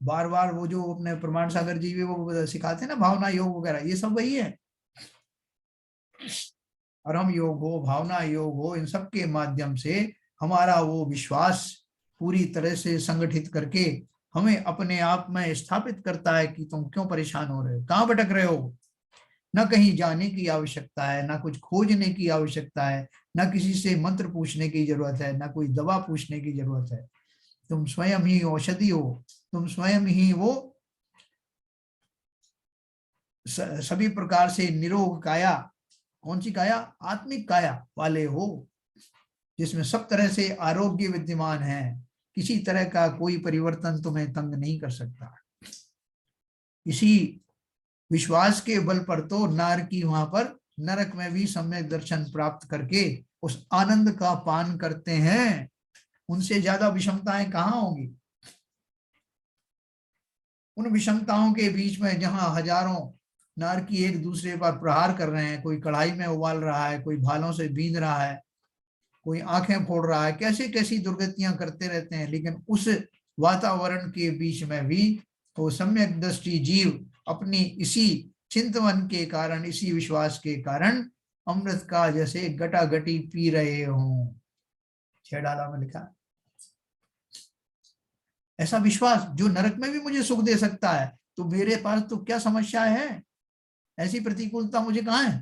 बार बार वो जो अपने प्रमाण सागर जी भी वो सिखाते ना, भावना योग वगैरह, ये सब वही है। परम योग हो, भावना योग हो, इन सब के माध्यम से हमारा वो विश्वास पूरी तरह से संगठित करके हमें अपने आप में स्थापित करता है कि तुम क्यों परेशान हो रहे हो, कहाँ भटक रहे हो। ना कहीं जाने की आवश्यकता है, ना कुछ खोजने की आवश्यकता है, ना किसी से मंत्र पूछने की जरूरत है, ना कोई दवा पूछने की जरूरत है। तुम स्वयं ही औषधि हो, तुम स्वयं ही वो सभी प्रकार से निरोग काया, कौन सी काया? आत्मिक काया वाले हो, जिसमें सब तरह से आरोग्य विद्यमान है। किसी तरह का कोई परिवर्तन तुम्हें तंग नहीं कर सकता। इसी विश्वास के बल पर तो नारकी वहां पर नरक में भी सम्यक दर्शन प्राप्त करके उस आनंद का पान करते हैं। उनसे ज्यादा विषमताएं कहाँ होंगी? उन विषमताओं के बीच में जहां हजारों नारकी एक दूसरे पर प्रहार कर रहे हैं, कोई कढ़ाई में उबाल रहा है, कोई भालों से बींध रहा है, कोई आंखें फोड़ रहा है, कैसी कैसी दुर्गतियां करते रहते हैं, लेकिन उस वातावरण के बीच में भी वो सम्यक दृष्टि जीव अपनी इसी चिंतन के कारण, इसी विश्वास के कारण अमृत का जैसे गटागटी पी रहे हों। 6 डाला में लिखा, ऐसा विश्वास जो नरक में भी मुझे सुख दे सकता है, तो मेरे पास तो क्या समस्या है, ऐसी प्रतिकूलता मुझे कहाँ है,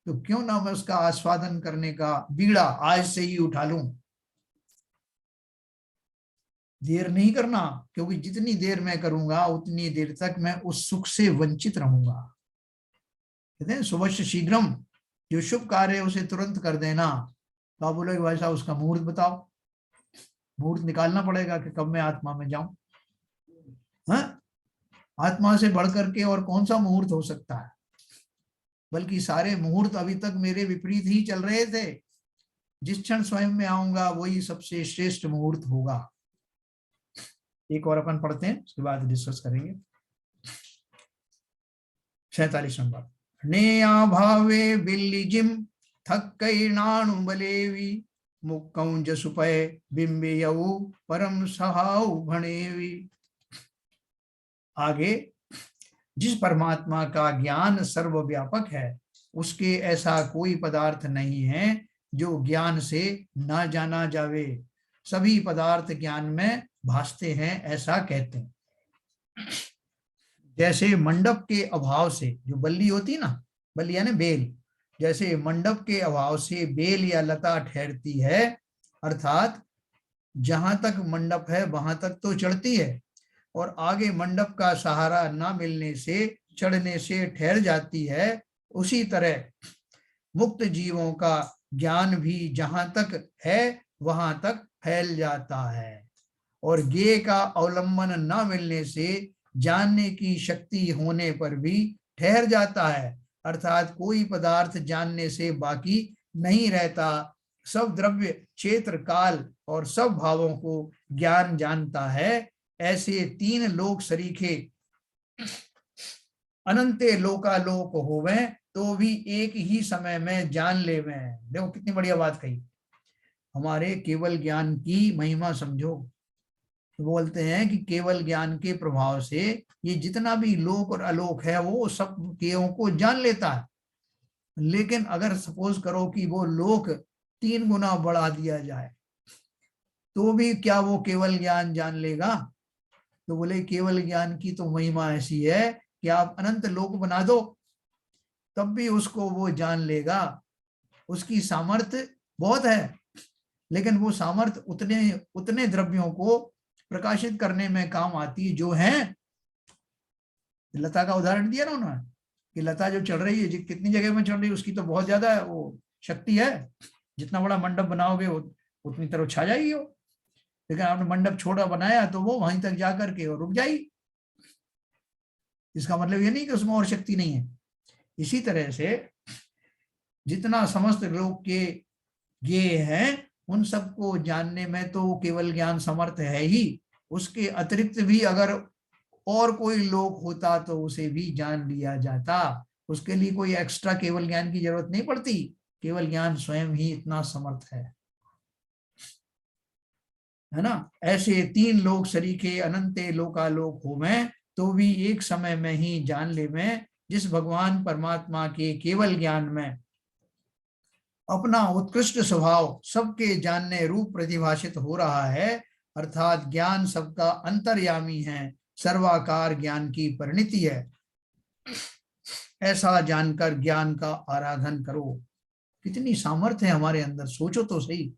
तो क्यों ना मैं उसका आस्वादन करने का बीड़ा आज से ही उठा लूं। देर नहीं करना, क्योंकि जितनी देर मैं करूंगा उतनी देर तक मैं उस सुख से वंचित रहूंगा। कहते हैं सुवश्य शीघ्रम, जो शुभ कार्य है उसे तुरंत कर देना। तो आप बोलोगे भाई साहब उसका मुहूर्त बताओ। मुहूर्त निकालना पड़ेगा कि कब मैं आत्मा में जाऊं। हाँ, आत्मा से बढ़कर के और कौन सा मुहूर्त हो सकता है? बल्कि सारे मुहूर्त अभी तक मेरे विपरीत ही चल रहे थे। जिस क्षण स्वयं में आऊंगा वही सबसे श्रेष्ठ मुहूर्त होगा। एक और अपन पढ़ते हैं, उसके बाद डिस्कस करेंगे। 47 नंबर। नेया भावे बिल्लिजिम थक्कैर्णाणु बलेवी मुक्कं जसुपय बिंबियऊ परम सहाउ भणेवी। आगे, जिस परमात्मा का ज्ञान सर्वव्यापक है उसके ऐसा कोई पदार्थ नहीं है जो ज्ञान से ना जाना जावे। सभी पदार्थ ज्ञान में भासते हैं, ऐसा कहते हैं। जैसे मंडप के अभाव से जो बल्ली होती ना, बल्ली यानी बेल, जैसे मंडप के अभाव से बेल या लता ठहरती है, अर्थात जहां तक मंडप है वहां तक तो चढ़ती है और आगे मंडप का सहारा ना मिलने से चढ़ने से ठहर जाती है, उसी तरह मुक्त जीवों का ज्ञान भी जहां तक है वहां तक फैल जाता है और ज्ञेय का अवलंबन न मिलने से जानने की शक्ति होने पर भी ठहर जाता है। अर्थात कोई पदार्थ जानने से बाकी नहीं रहता। सब द्रव्य, क्षेत्र, काल और सब भावों को ज्ञान जानता है। ऐसे तीन लोक सरीखे अनंते लोकालोक होवे तो भी एक ही समय में जान लेवे। देखो कितनी बढ़िया बात कही। हमारे केवल ज्ञान की महिमा समझो। बोलते हैं कि केवल ज्ञान के प्रभाव से ये जितना भी लोक और अलोक है वो सब केयों को जान लेता है। लेकिन अगर सपोज करो कि वो लोक 3 गुना बढ़ा दिया जाए तो भी क्या वो केवल ज्ञान जान लेगा? तो बोले केवल ज्ञान की तो महिमा ऐसी है कि आप अनंत लोक बना दो तब भी उसको वो जान लेगा। उसकी सामर्थ्य बहुत है, लेकिन वो सामर्थ्य उतने उतने द्रव्यों को प्रकाशित करने में काम आती जो है। लता का उदाहरण दिया ना उन्होंने कि लता जो चढ़ रही है, कितनी जगह में चढ़ रही है, उसकी तो बहुत ज्यादा वो शक्ति है। जितना बड़ा मंडप बनाओगे उतनी तरफ छा जाएगी वो। लेकिन आपने मंडप छोटा बनाया तो वो वहीं तक जाकर के रुक जाएगी। इसका मतलब ये नहीं कि उसमें और शक्ति नहीं है। इसी तरह से जितना समस्त लोक के ये हैं उन सबको जानने में तो केवल ज्ञान समर्थ है ही। उसके अतिरिक्त भी अगर और कोई लोक होता तो उसे भी जान लिया जाता। उसके लिए कोई एक्स्ट्रा केवल ज्ञान की जरूरत नहीं पड़ती। केवल ज्ञान स्वयं ही इतना समर्थ है ना। ऐसे 3 लोक सरीखे अनंते लोकालोक होवे तो भी एक समय में ही जान ले में। जिस भगवान परमात्मा के केवल ज्ञान में अपना उत्कृष्ट स्वभाव सबके जानने रूप प्रतिभाषित हो रहा है, अर्थात ज्ञान सबका अंतर्यामी है, सर्वाकार ज्ञान की परिणति है। ऐसा जानकर ज्ञान का आराधन करो। कितनी सामर्थ्य है हमारे अंदर, सोचो तो सही।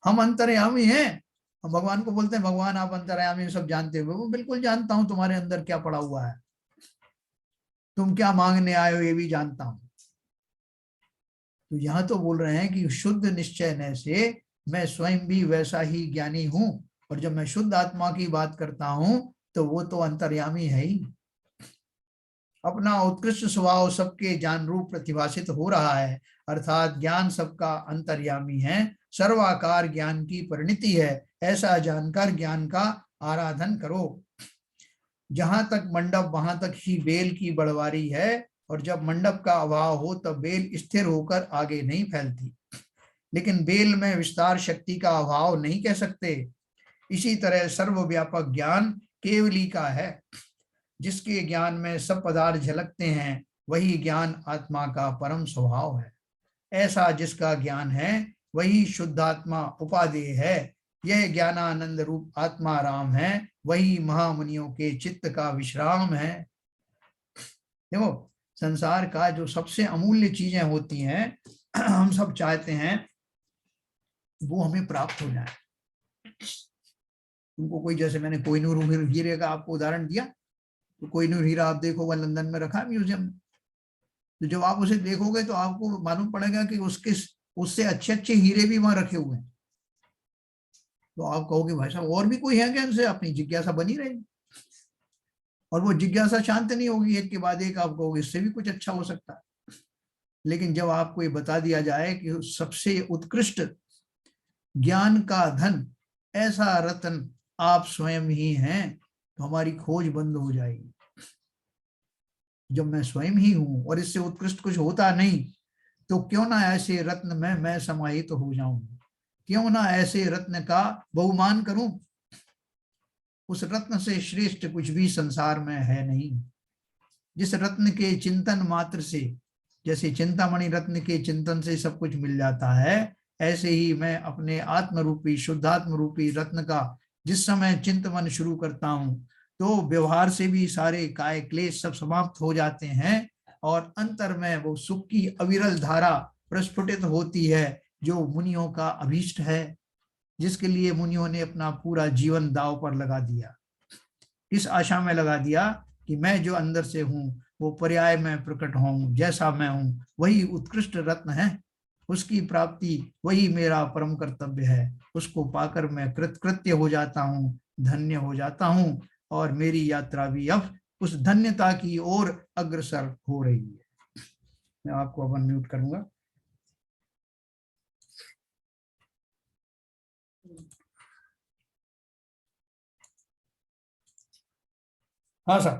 हम अंतर्यामी हैं। हम भगवान को बोलते हैं भगवान आप अंतर्यामी सब जानते हो। वो बिल्कुल जानता हूं तुम्हारे अंदर क्या पड़ा हुआ है, तुम क्या मांगने आए हो ये भी जानता हूं। तो यहां तो बोल रहे हैं कि शुद्ध निश्चय से मैं स्वयं भी वैसा ही ज्ञानी हूं। और जब मैं शुद्ध आत्मा की बात करता हूं तो वो तो अंतर्यामी है ही। अपना उत्कृष्ट स्वभाव सबके जान रूप प्रतिभाषित हो रहा है, अर्थात ज्ञान सबका अंतर्यामी है, सर्वाकार ज्ञान की परिणति है। ऐसा जानकर ज्ञान का आराधन करो। जहां तक मंडप वहां तक ही बेल की बढ़वारी है और जब मंडप का अभाव हो तब बेल स्थिर होकर आगे नहीं फैलती। लेकिन बेल में विस्तार शक्ति का अभाव नहीं कह सकते। इसी तरह सर्वव्यापक ज्ञान केवली का है। जिसके ज्ञान में सब पदार्थ झलकते हैं वही ज्ञान आत्मा का परम स्वभाव है। ऐसा जिसका ज्ञान है वही शुद्धात्मा उपादेय है। यह ज्ञानानंद रूप आत्मा राम है, वही महामुनियों के चित्त का विश्राम है। देखो संसार का जो सबसे अमूल्य चीजें होती हैं हम सब चाहते हैं वो हमें प्राप्त हो जाए। तुमको कोई, जैसे मैंने कोहिनूर हीरे का आपको उदाहरण दिया, तो कोहिनूर हीरा आप देखोगे लंदन में रखा है म्यूजियम में। तो जब आप उसे देखोगे तो आपको मालूम पड़ेगा कि उसके उससे अच्छे अच्छे हीरे भी वहां रखे हुए हैं। तो आप कहोगे भाई साहब और भी कोई है क्या इनसे, अपनी जिज्ञासा बनी रहेगी, और वो जिज्ञासा शांत नहीं होगी, एक के बाद एक आप कहोगे इससे भी कुछ अच्छा हो सकता है। लेकिन जब आपको ये बता दिया जाए कि सबसे उत्कृष्ट ज्ञान का धन, ऐसा रत्न आप स्वयं ही हैं, तो हमारी खोज बंद हो जाएगी। जब मैं स्वयं ही हूं और इससे उत्कृष्ट कुछ होता नहीं, तो क्यों ना ऐसे रत्न में मैं समाहित हो जाऊं, क्यों ना ऐसे रत्न का बहुमान करूं। उस रत्न से श्रेष्ठ कुछ भी संसार में है नहीं। जिस रत्न के चिंतन मात्र से, जैसे चिंतामणि रत्न के चिंतन से सब कुछ मिल जाता है, ऐसे ही मैं अपने आत्म रूपी शुद्धात्म रूपी रत्न का जिस समय चिंतन शुरू करता हूं, तो व्यवहार से भी सारे काय क्लेश सब समाप्त हो जाते हैं, और अंतर में वो सुख की अविरल धारा प्रस्फुटित होती है, जो मुनियों का अभीष्ट है, जिसके लिए मुनियों ने अपना पूरा जीवन दांव पर लगा दिया। इस आशा में लगा दिया कि मैं जो अंदर से हूं वो पर्याय में प्रकट हूं, जैसा मैं हूं वही उत्कृष्ट रत्न है, उसकी प्राप्ति वही मेरा परम कर्तव्य है, उसको पाकर मैं कृतकृत्य हो जाता हूं, धन्य हो जाता हूं, और मेरी यात्रा भी अब उस धन्यता की ओर अग्रसर हो रही है। मैं आपको अब अनम्यूट करूंगा। हाँ सर।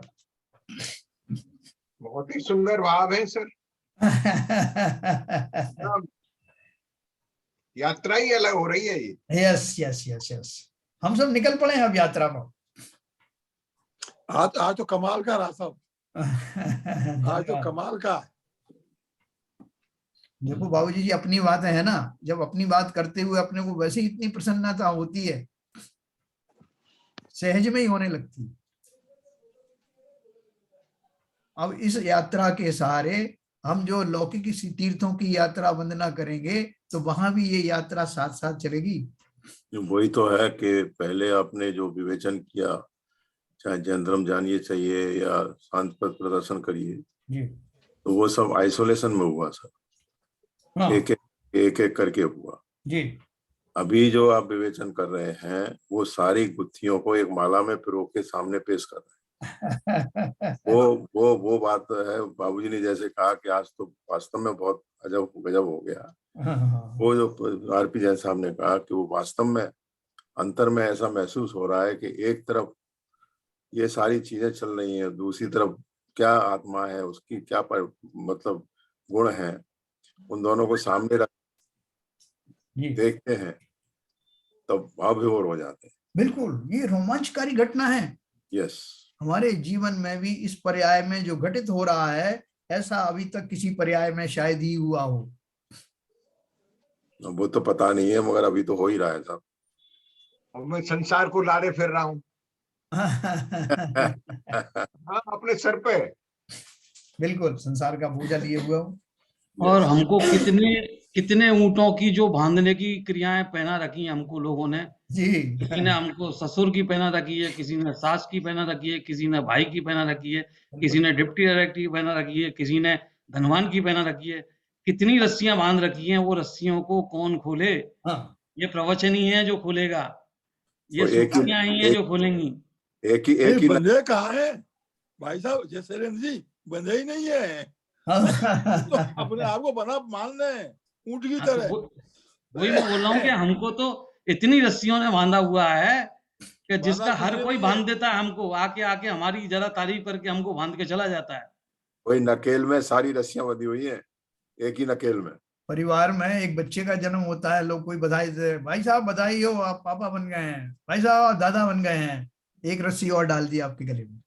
बहुत ही सुंदर भाव है सर। यात्रा ही अलग हो रही है ये। यस यस यस यस, हम सब निकल पड़े हैं अब यात्रा में। आज तो कमाल का रहा सब, आज तो कमाल का। देखो बाबूजी जी, अपनी बात है ना, जब अपनी बात करते हुए अपने को वैसे ही इतनी प्रसन्नता होती है, सहज में ही होने लगती है। अब इस यात्रा के सहारे हम जो लौकिक तीर्थों की यात्रा वंदना करेंगे, तो वहां भी ये यात्रा साथ साथ चलेगी। वही तो है कि पहले आपने जो विवेचन किया, चाहे जैनधर्म जानिए चाहिए या शांत पद प्रदर्शन करिए, तो वो सब आइसोलेशन में हुआ सर। हाँ। एक एक करके हुआ जी। अभी जो आप विवेचन कर रहे हैं वो सारी गुत्थियों को एक माला में पिरो के सामने पेश कर रहे हैं। वो बात है, बाबूजी ने जैसे कहा कि आज तो वास्तव में बहुत अजब गजब हो गया। वो जो आरपी जैन साहब ने कहा कि वो वास्तव में अंतर में ऐसा महसूस हो रहा है कि एक तरफ ये सारी चीजें चल रही हैं, दूसरी तरफ क्या आत्मा है, उसकी क्या मतलब गुण है, उन दोनों को सामने रख देखते हैं तब भाव विभोर हो जाते हैं। बिल्कुल, ये रोमांचकारी घटना है। यस, हमारे जीवन में भी इस पर्याय में जो घटित हो रहा है, ऐसा अभी तक किसी पर्याय में शायद ही हुआ हो। वो तो पता नहीं है, मगर अभी तो हो ही रहा है साहब। और मैं संसार को लारे फिर रहा हूँ। हाँ, अपने सर पे। बिल्कुल, संसार का बोझा लिए हुआ हूँ। और हमको कितने कितने ऊंटों की जो बांधने की क्रियाएं पहना रखी हैं हमको लोगों ने जी। किसी ने हमको ससुर की पहना रखी है, किसी ने सास की पहना रखी है, किसी ने भाई की पहना रखी है, किसी ने डिप्टी डायरेक्टर की पहना रखी है, किसी ने धनवान की पहना रखी है। कितनी रस्सियां बांध रखी हैं, वो रस्सियों को कौन खोले? हाँ। ये प्रवचन ही है जो खोलेगा, ये सूक्तियां ही है जो खोलेंगी। एक ही बंधे कहाँ है भाई साहब? जयसेन जी बंधे ही नहीं है। तो अपने आप को बना मान रहे हैं ऊंट की तरह। वही मैं बोल रहा हूँ कि हमको तो इतनी रस्सियों ने बांधा हुआ है कि जिसका हर कोई बांध देता है हमको, आके आके हमारी जरा तारीफ करके हमको बांध के चला जाता है। वही नकेल में सारी रस्सियां बंधी हुई है, एक ही नकेल में। परिवार में एक बच्चे का जन्म होता है, लोग कोई बधाई दे, भाई साहब बधाई हो, आप पापा बन गए हैं, भाई साहब आप दादा बन गए हैं, एक रस्सी और डाल दी आपके गले में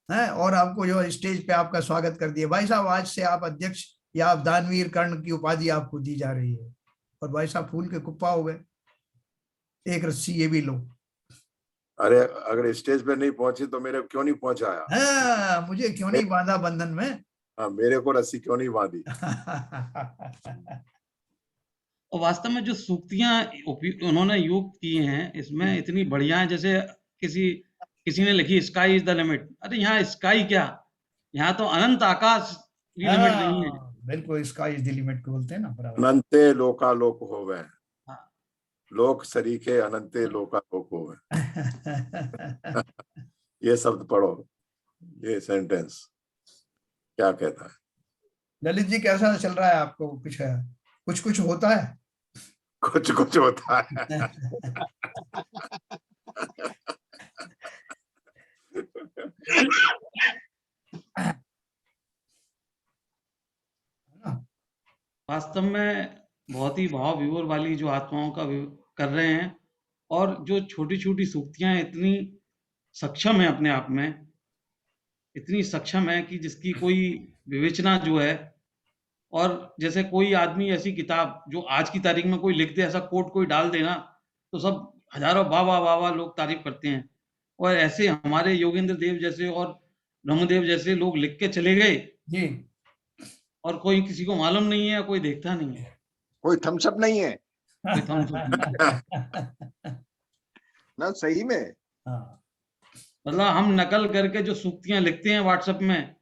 है, और आपको जो स्टेज पे आपका स्वागत कर दिया, भाई साहब आज से आप अध्यक्ष या आप दानवीर कर्ण की उपाधि आपको दी जा रही है, और भाई साहब फूल के कुप्पा हो गए, एक रस्सी ये भी लो। अरे अगर स्टेज पे नहीं पहुंची तो मेरे क्यों नहीं पहुंचाया? हाँ, मुझे क्यों नहीं बांधा बंधन में? हाँ, मेरे को रस्सी क्यों नहीं बांधी? और वास्तव में जो सूक्तियां उन्होंने युक्त की हैं इसमें इतनी बढ़िया है। जैसे किसी ने लिखी स्काई इज द लिमिट। अरे यहाँ स्काई क्या, यहाँ तो अनंत आकाश भी लिमिट नहीं है। बिल्कुल, स्काई इज द लिमिट को बोलते हैं ना, बराबर। अनंते लोकालोक होवे। हाँ। लोक सरीखे अनंते लोका लोको है। ये शब्द पढ़ो, ये सेंटेंस क्या कहता है। ललित जी कैसा चल रहा है आपको? कुछ कुछ होता है? कुछ कुछ होता है। वास्तव में बहुत ही भाव विभोर वाली जो आत्माओं का कर रहे हैं, और जो छोटी छोटी सूक्तियां इतनी सक्षम है, अपने आप में इतनी सक्षम है कि जिसकी कोई विवेचना जो है, और जैसे कोई आदमी ऐसी किताब जो आज की तारीख में कोई लिख दे, ऐसा कोट कोई डाल देना, तो सब हजारों वाह वाह वाह वाह लोग तारीफ करते हैं। और ऐसे हमारे योगेंद्र देव जैसे और ब्रह्मदेव जैसे लोग लिख के चले गए जी, और कोई किसी को मालूम नहीं है, कोई देखता नहीं है, कोई थम्सअप नहीं है कोई थम्स अप नहीं है। ना, सही में। हाँ, मतलब हम नकल करके जो सूक्तियां लिखते हैं व्हाट्सएप में,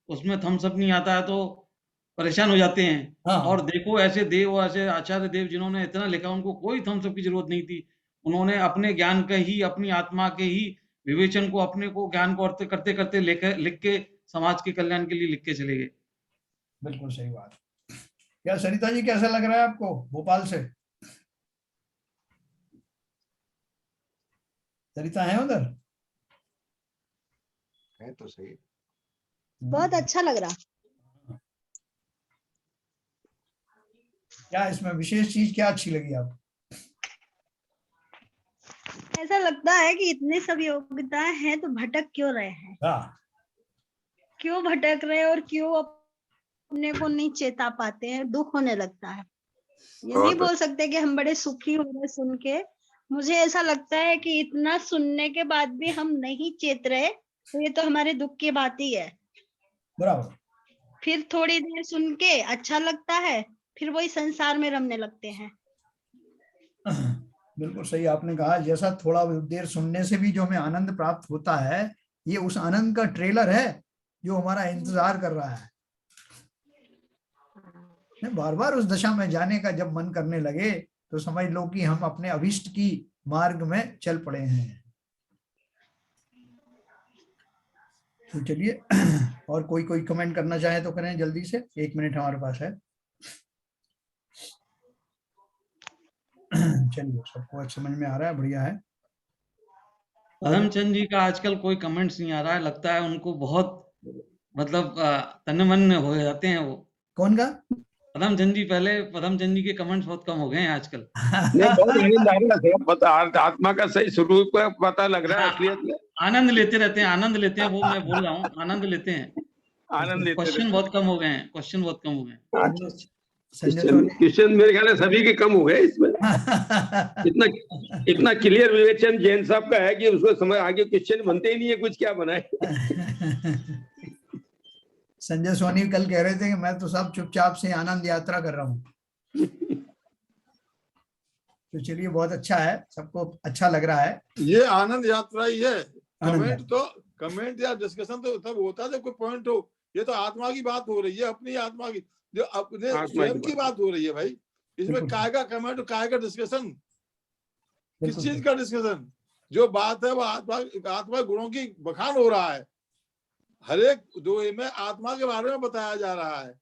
उसमें थम्स अप नहीं आता है तो परेशान हो जाते हैं। हाँ। और देखो ऐसे देव, ऐसे आचार्य देव जिन्होंने इतना लिखा, उनको कोई थम्स अप की जरूरत नहीं थी। उन्होंने अपने ज्ञान के ही, अपनी आत्मा के ही विवेचन को, अपने को ज्ञान को अर्थ करते करते लिख के समाज के कल्याण के लिए लिख के चले गए। बिल्कुल सही बात। क्या सरिता जी कैसा लग रहा है आपको भोपाल से? सरिता है उधर? है तो सही। बहुत अच्छा लग रहा। क्या इसमें विशेष चीज क्या अच्छी लगी आपको? ऐसा लगता है कि इतने सब योग्यताएं हैं तो भटक क्यों रहे हैं, हाँ, क्यों भटक रहे हैं और क्यों अपने को नहीं चेता पाते हैं। दुख होने लगता है। ये नहीं बोल सकते कि हम बड़े सुखी हो रहे सुन के। मुझे ऐसा लगता है कि इतना सुनने के बाद भी हम नहीं चेत रहे, तो ये तो हमारे दुख की बात ही है। बराबर। फिर थोड़ी देर सुन के अच्छा लगता है, फिर वही संसार में रमने लगते हैं। बिल्कुल सही आपने कहा। जैसा थोड़ा देर सुनने से भी जो हमें आनंद प्राप्त होता है, ये उस आनंद का ट्रेलर है जो हमारा इंतजार कर रहा है। बार बार उस दशा में जाने का जब मन करने लगे तो समझ लो कि हम अपने अभिष्ट की मार्ग में चल पड़े हैं। तो चलिए, और कोई कमेंट करना चाहे तो करें जल्दी से, 1 मिनट हमारे पास है। चलिए, सबको समझ में आ रहा है, बढ़िया है। पदमचंद जी का आजकल कोई कमेंट्स नहीं आ रहा है, लगता है उनको बहुत मतलब तन्मय हो जाते हैं वो। कौन का? पदमचंद जी, पहले पदमचंद जी के कमेंट्स बहुत कम हो गए हैं आजकल। नहीं, बहुत आनंद आ रहा है, आत्मा का सही स्वरूप का पता लग रहा है, असलियत में आनंद लेते रहते हैं, आनंद लेते हैं, वो मैं बोल रहा हूँ, आनंद लेते हैं। आनंद लेते क्वेश्चन बहुत कम हो गए हैं, क्वेश्चन बहुत कम हो गए हैं। क्वेश्चन मेरे ख्याल है सभी के कम हो गए इसमें। इतना क्लियर विवेचन जैन साहब का है कि उसको समझ आगे क्वेश्चन बनते ही नहीं है, कुछ क्या बनाए। संजय सोनी कल कह रहे थे कि मैं तो सब चुपचाप से आनंद यात्रा कर रहा हूँ। तो चलिए, बहुत अच्छा है, सबको अच्छा लग रहा है। ये आनंद यात्रा ही है। कमेंट या डिस्कशन तो तब होता है जब कोई पॉइंट हो। ये तो आत्मा की बात हो रही है, अपनी आत्मा की, जो अपने स्वयं की बात हो रही है भाई। इसमें काय का कमेंट, काय का डिस्कशन, किस चीज का डिस्कशन? जो बात है वो आत्मा गुणों की बखान हो रहा है। हर एक दोहे में आत्मा के बारे में बताया जा रहा है,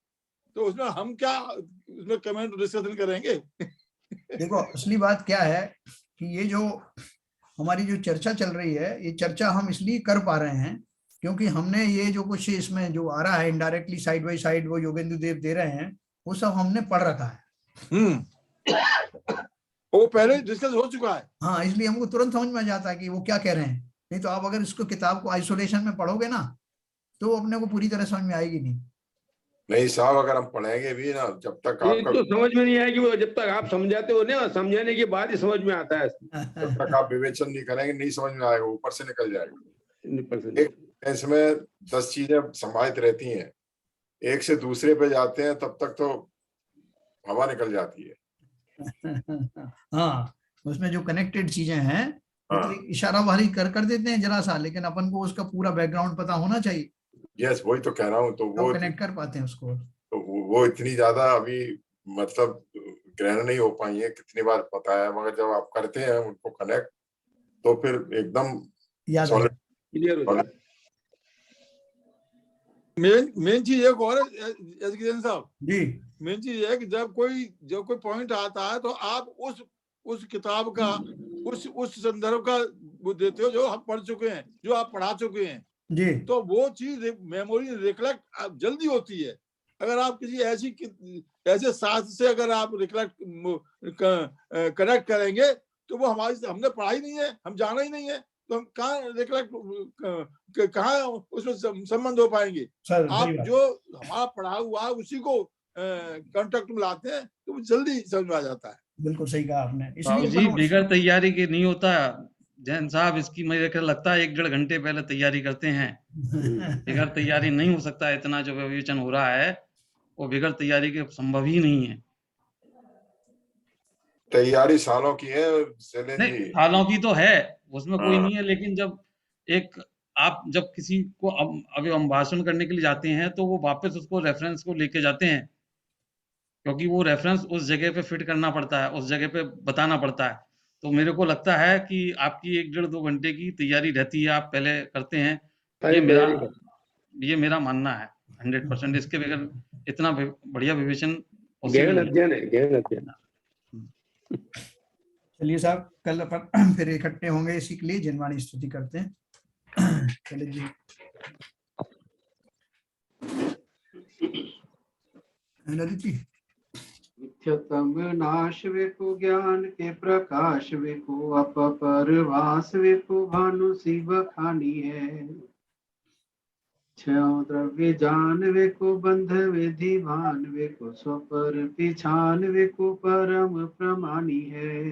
तो उसमें हम क्या उसमें कमेंट डिस्कशन करेंगे? देखो, असली बात क्या है कि ये जो हमारी जो चर्चा चल रही है, ये चर्चा हम इसलिए कर पा रहे हैं क्योंकि हमने ये जो कुछ इसमें जो आ रहा है इनडायरेक्टली साइड बाय साइड वो योगेंद्र देव दे रहे हैं, वो सब हमने पढ़ रखा है। वो पहले डिस्कस हो चुका है। हाँ, इसलिए हमको तुरंत समझ में आ जाता है कि वो क्या कह रहे हैं। नहीं तो आप अगर इसको किताब को आइसोलेशन में पढ़ोगे ना, तो वो अपने को पूरी तरह समझ में आएगी नहीं साहब, अगर हम पढ़ेंगे भी ना, जब तक आपका तो समझ में नहीं आएगी, वो जब तक आप समझाते हो ना, समझाने के बाद ही समझ में आता है। जब तक आप विवेचन नहीं करेंगे नहीं समझ में आएगा, ऊपर से निकल जाएगा। एक इसमें 10 चीजें समाहित रहती हैं, एक से दूसरे पे जाते हैं तब तक तो हवा निकल जाती है। हाँ, उसमें जो कनेक्टेड चीजें हैं, तो इशारा वाली कर देते हैं जरा सा, लेकिन अपन को उसका पूरा बैकग्राउंड पता होना चाहिए। यस, वही तो कह रहा हूँ। तो वो कनेक्ट कर पाते हैं उसको। तो वो इतनी ज्यादा अभी मतलब ग्रहण नहीं हो पाई है, कितनी बार पता है, मगर जब आप करते हैं उनको कनेक्ट तो फिर एकदम याद आ सॉलिड जाता क्लियर हो जाए। मेन चीज एक और है एजुकेशन साहब, जी। मेन चीज है कि जब कोई पॉइंट आता है तो आप उस किताब का उस संदर्भ का वो देते हो जो हम पढ़ चुके हैं, जो आप पढ़ा चुके हैं, जी तो वो चीज मेमोरी रिकलेक्ट जल्दी होती है। अगर आप किसी ऐसे शास्त्र से अगर आप रिकलेक्ट कनेक्ट करेंगे तो वो हमने पढ़ा ही नहीं है, हम जाना ही नहीं है, तो हम कहाँ रिकलेक्ट कहाँ उसमें संबंध हो पाएंगे। सर, आप सही बात। जो हमारा पढ़ा हुआ है उसी को कांटेक्ट में लाते हैं तो वो जल्दी समझ में आ जाता है। बिल्कुल सही कहा आपने, बाबू इसलिए जी बिगड़ तैयारी के नहीं होता। जैन साहब इसकी मुझे लगता है 1-1.5 घंटे पहले तैयारी करते हैं। बिगड़ तैयारी नहीं हो सकता, इतना जो विवेचन हो रहा है वो बिगड़ तैयारी के संभव ही नहीं है। तैयारी सालों की है शैलेंद्र नहीं, जी। सालों की तो है, उसमें कोई हाँ। नहीं है, लेकिन आप जब किसी को अभी हम भाषण करने के लिए जाते हैं तो वो वापस उसको रेफरेंस को लेके जाते हैं, क्योंकि वो रेफरेंस उस जगह पे फिट करना पड़ता है, उस जगह पे बताना पड़ता है। तो मेरे को लगता है कि आपकी 1-1.5-2 घंटे की तैयारी रहती है, आप पहले करते हैं। ये मेरा मानना है 100%। इसके बगैर इतना बढ़िया विवेचन पॉसिबल गहन नहीं। अध्ययन है, गहन अध्ययन। चलिए साहब, कल अपन फिर इकट्ठे होंगे इसी के लिए, जिनवाणी स्तुति करते हैं। चलिए जी। ललित जी। मिथ्यतम नाश वेको ज्ञान के प्रकाश वेको अपरभास वेको भानु सी बखानी है। छह द्रव्य जान वेको बंध विधि भान वेको स्वपर पिछान वेको परम प्रमाणी है।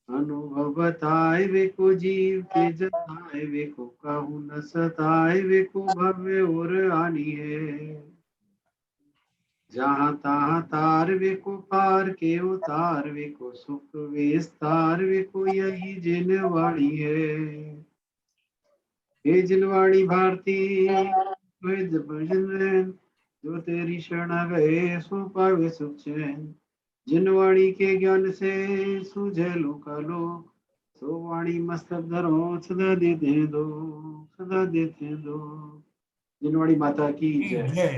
अनुभव बताए वेको जीव के जताए वेको कहूँ न सताए वेको भव्य और आनी है। जहाँ तहाँ तार वेको पार के उतार वेको सुख विस्तार वेको यही जिनवाणी है। हे जिनवाणी भारती वेद भजन जो तेरी शरण गए सो पावे सुख चैन। जिनवाणी के ज्ञान से सूझे लोका लोक सो वाणी मस्तक धरो सदा देते दो, सदा देते दो। जिनवाणी माता की जय।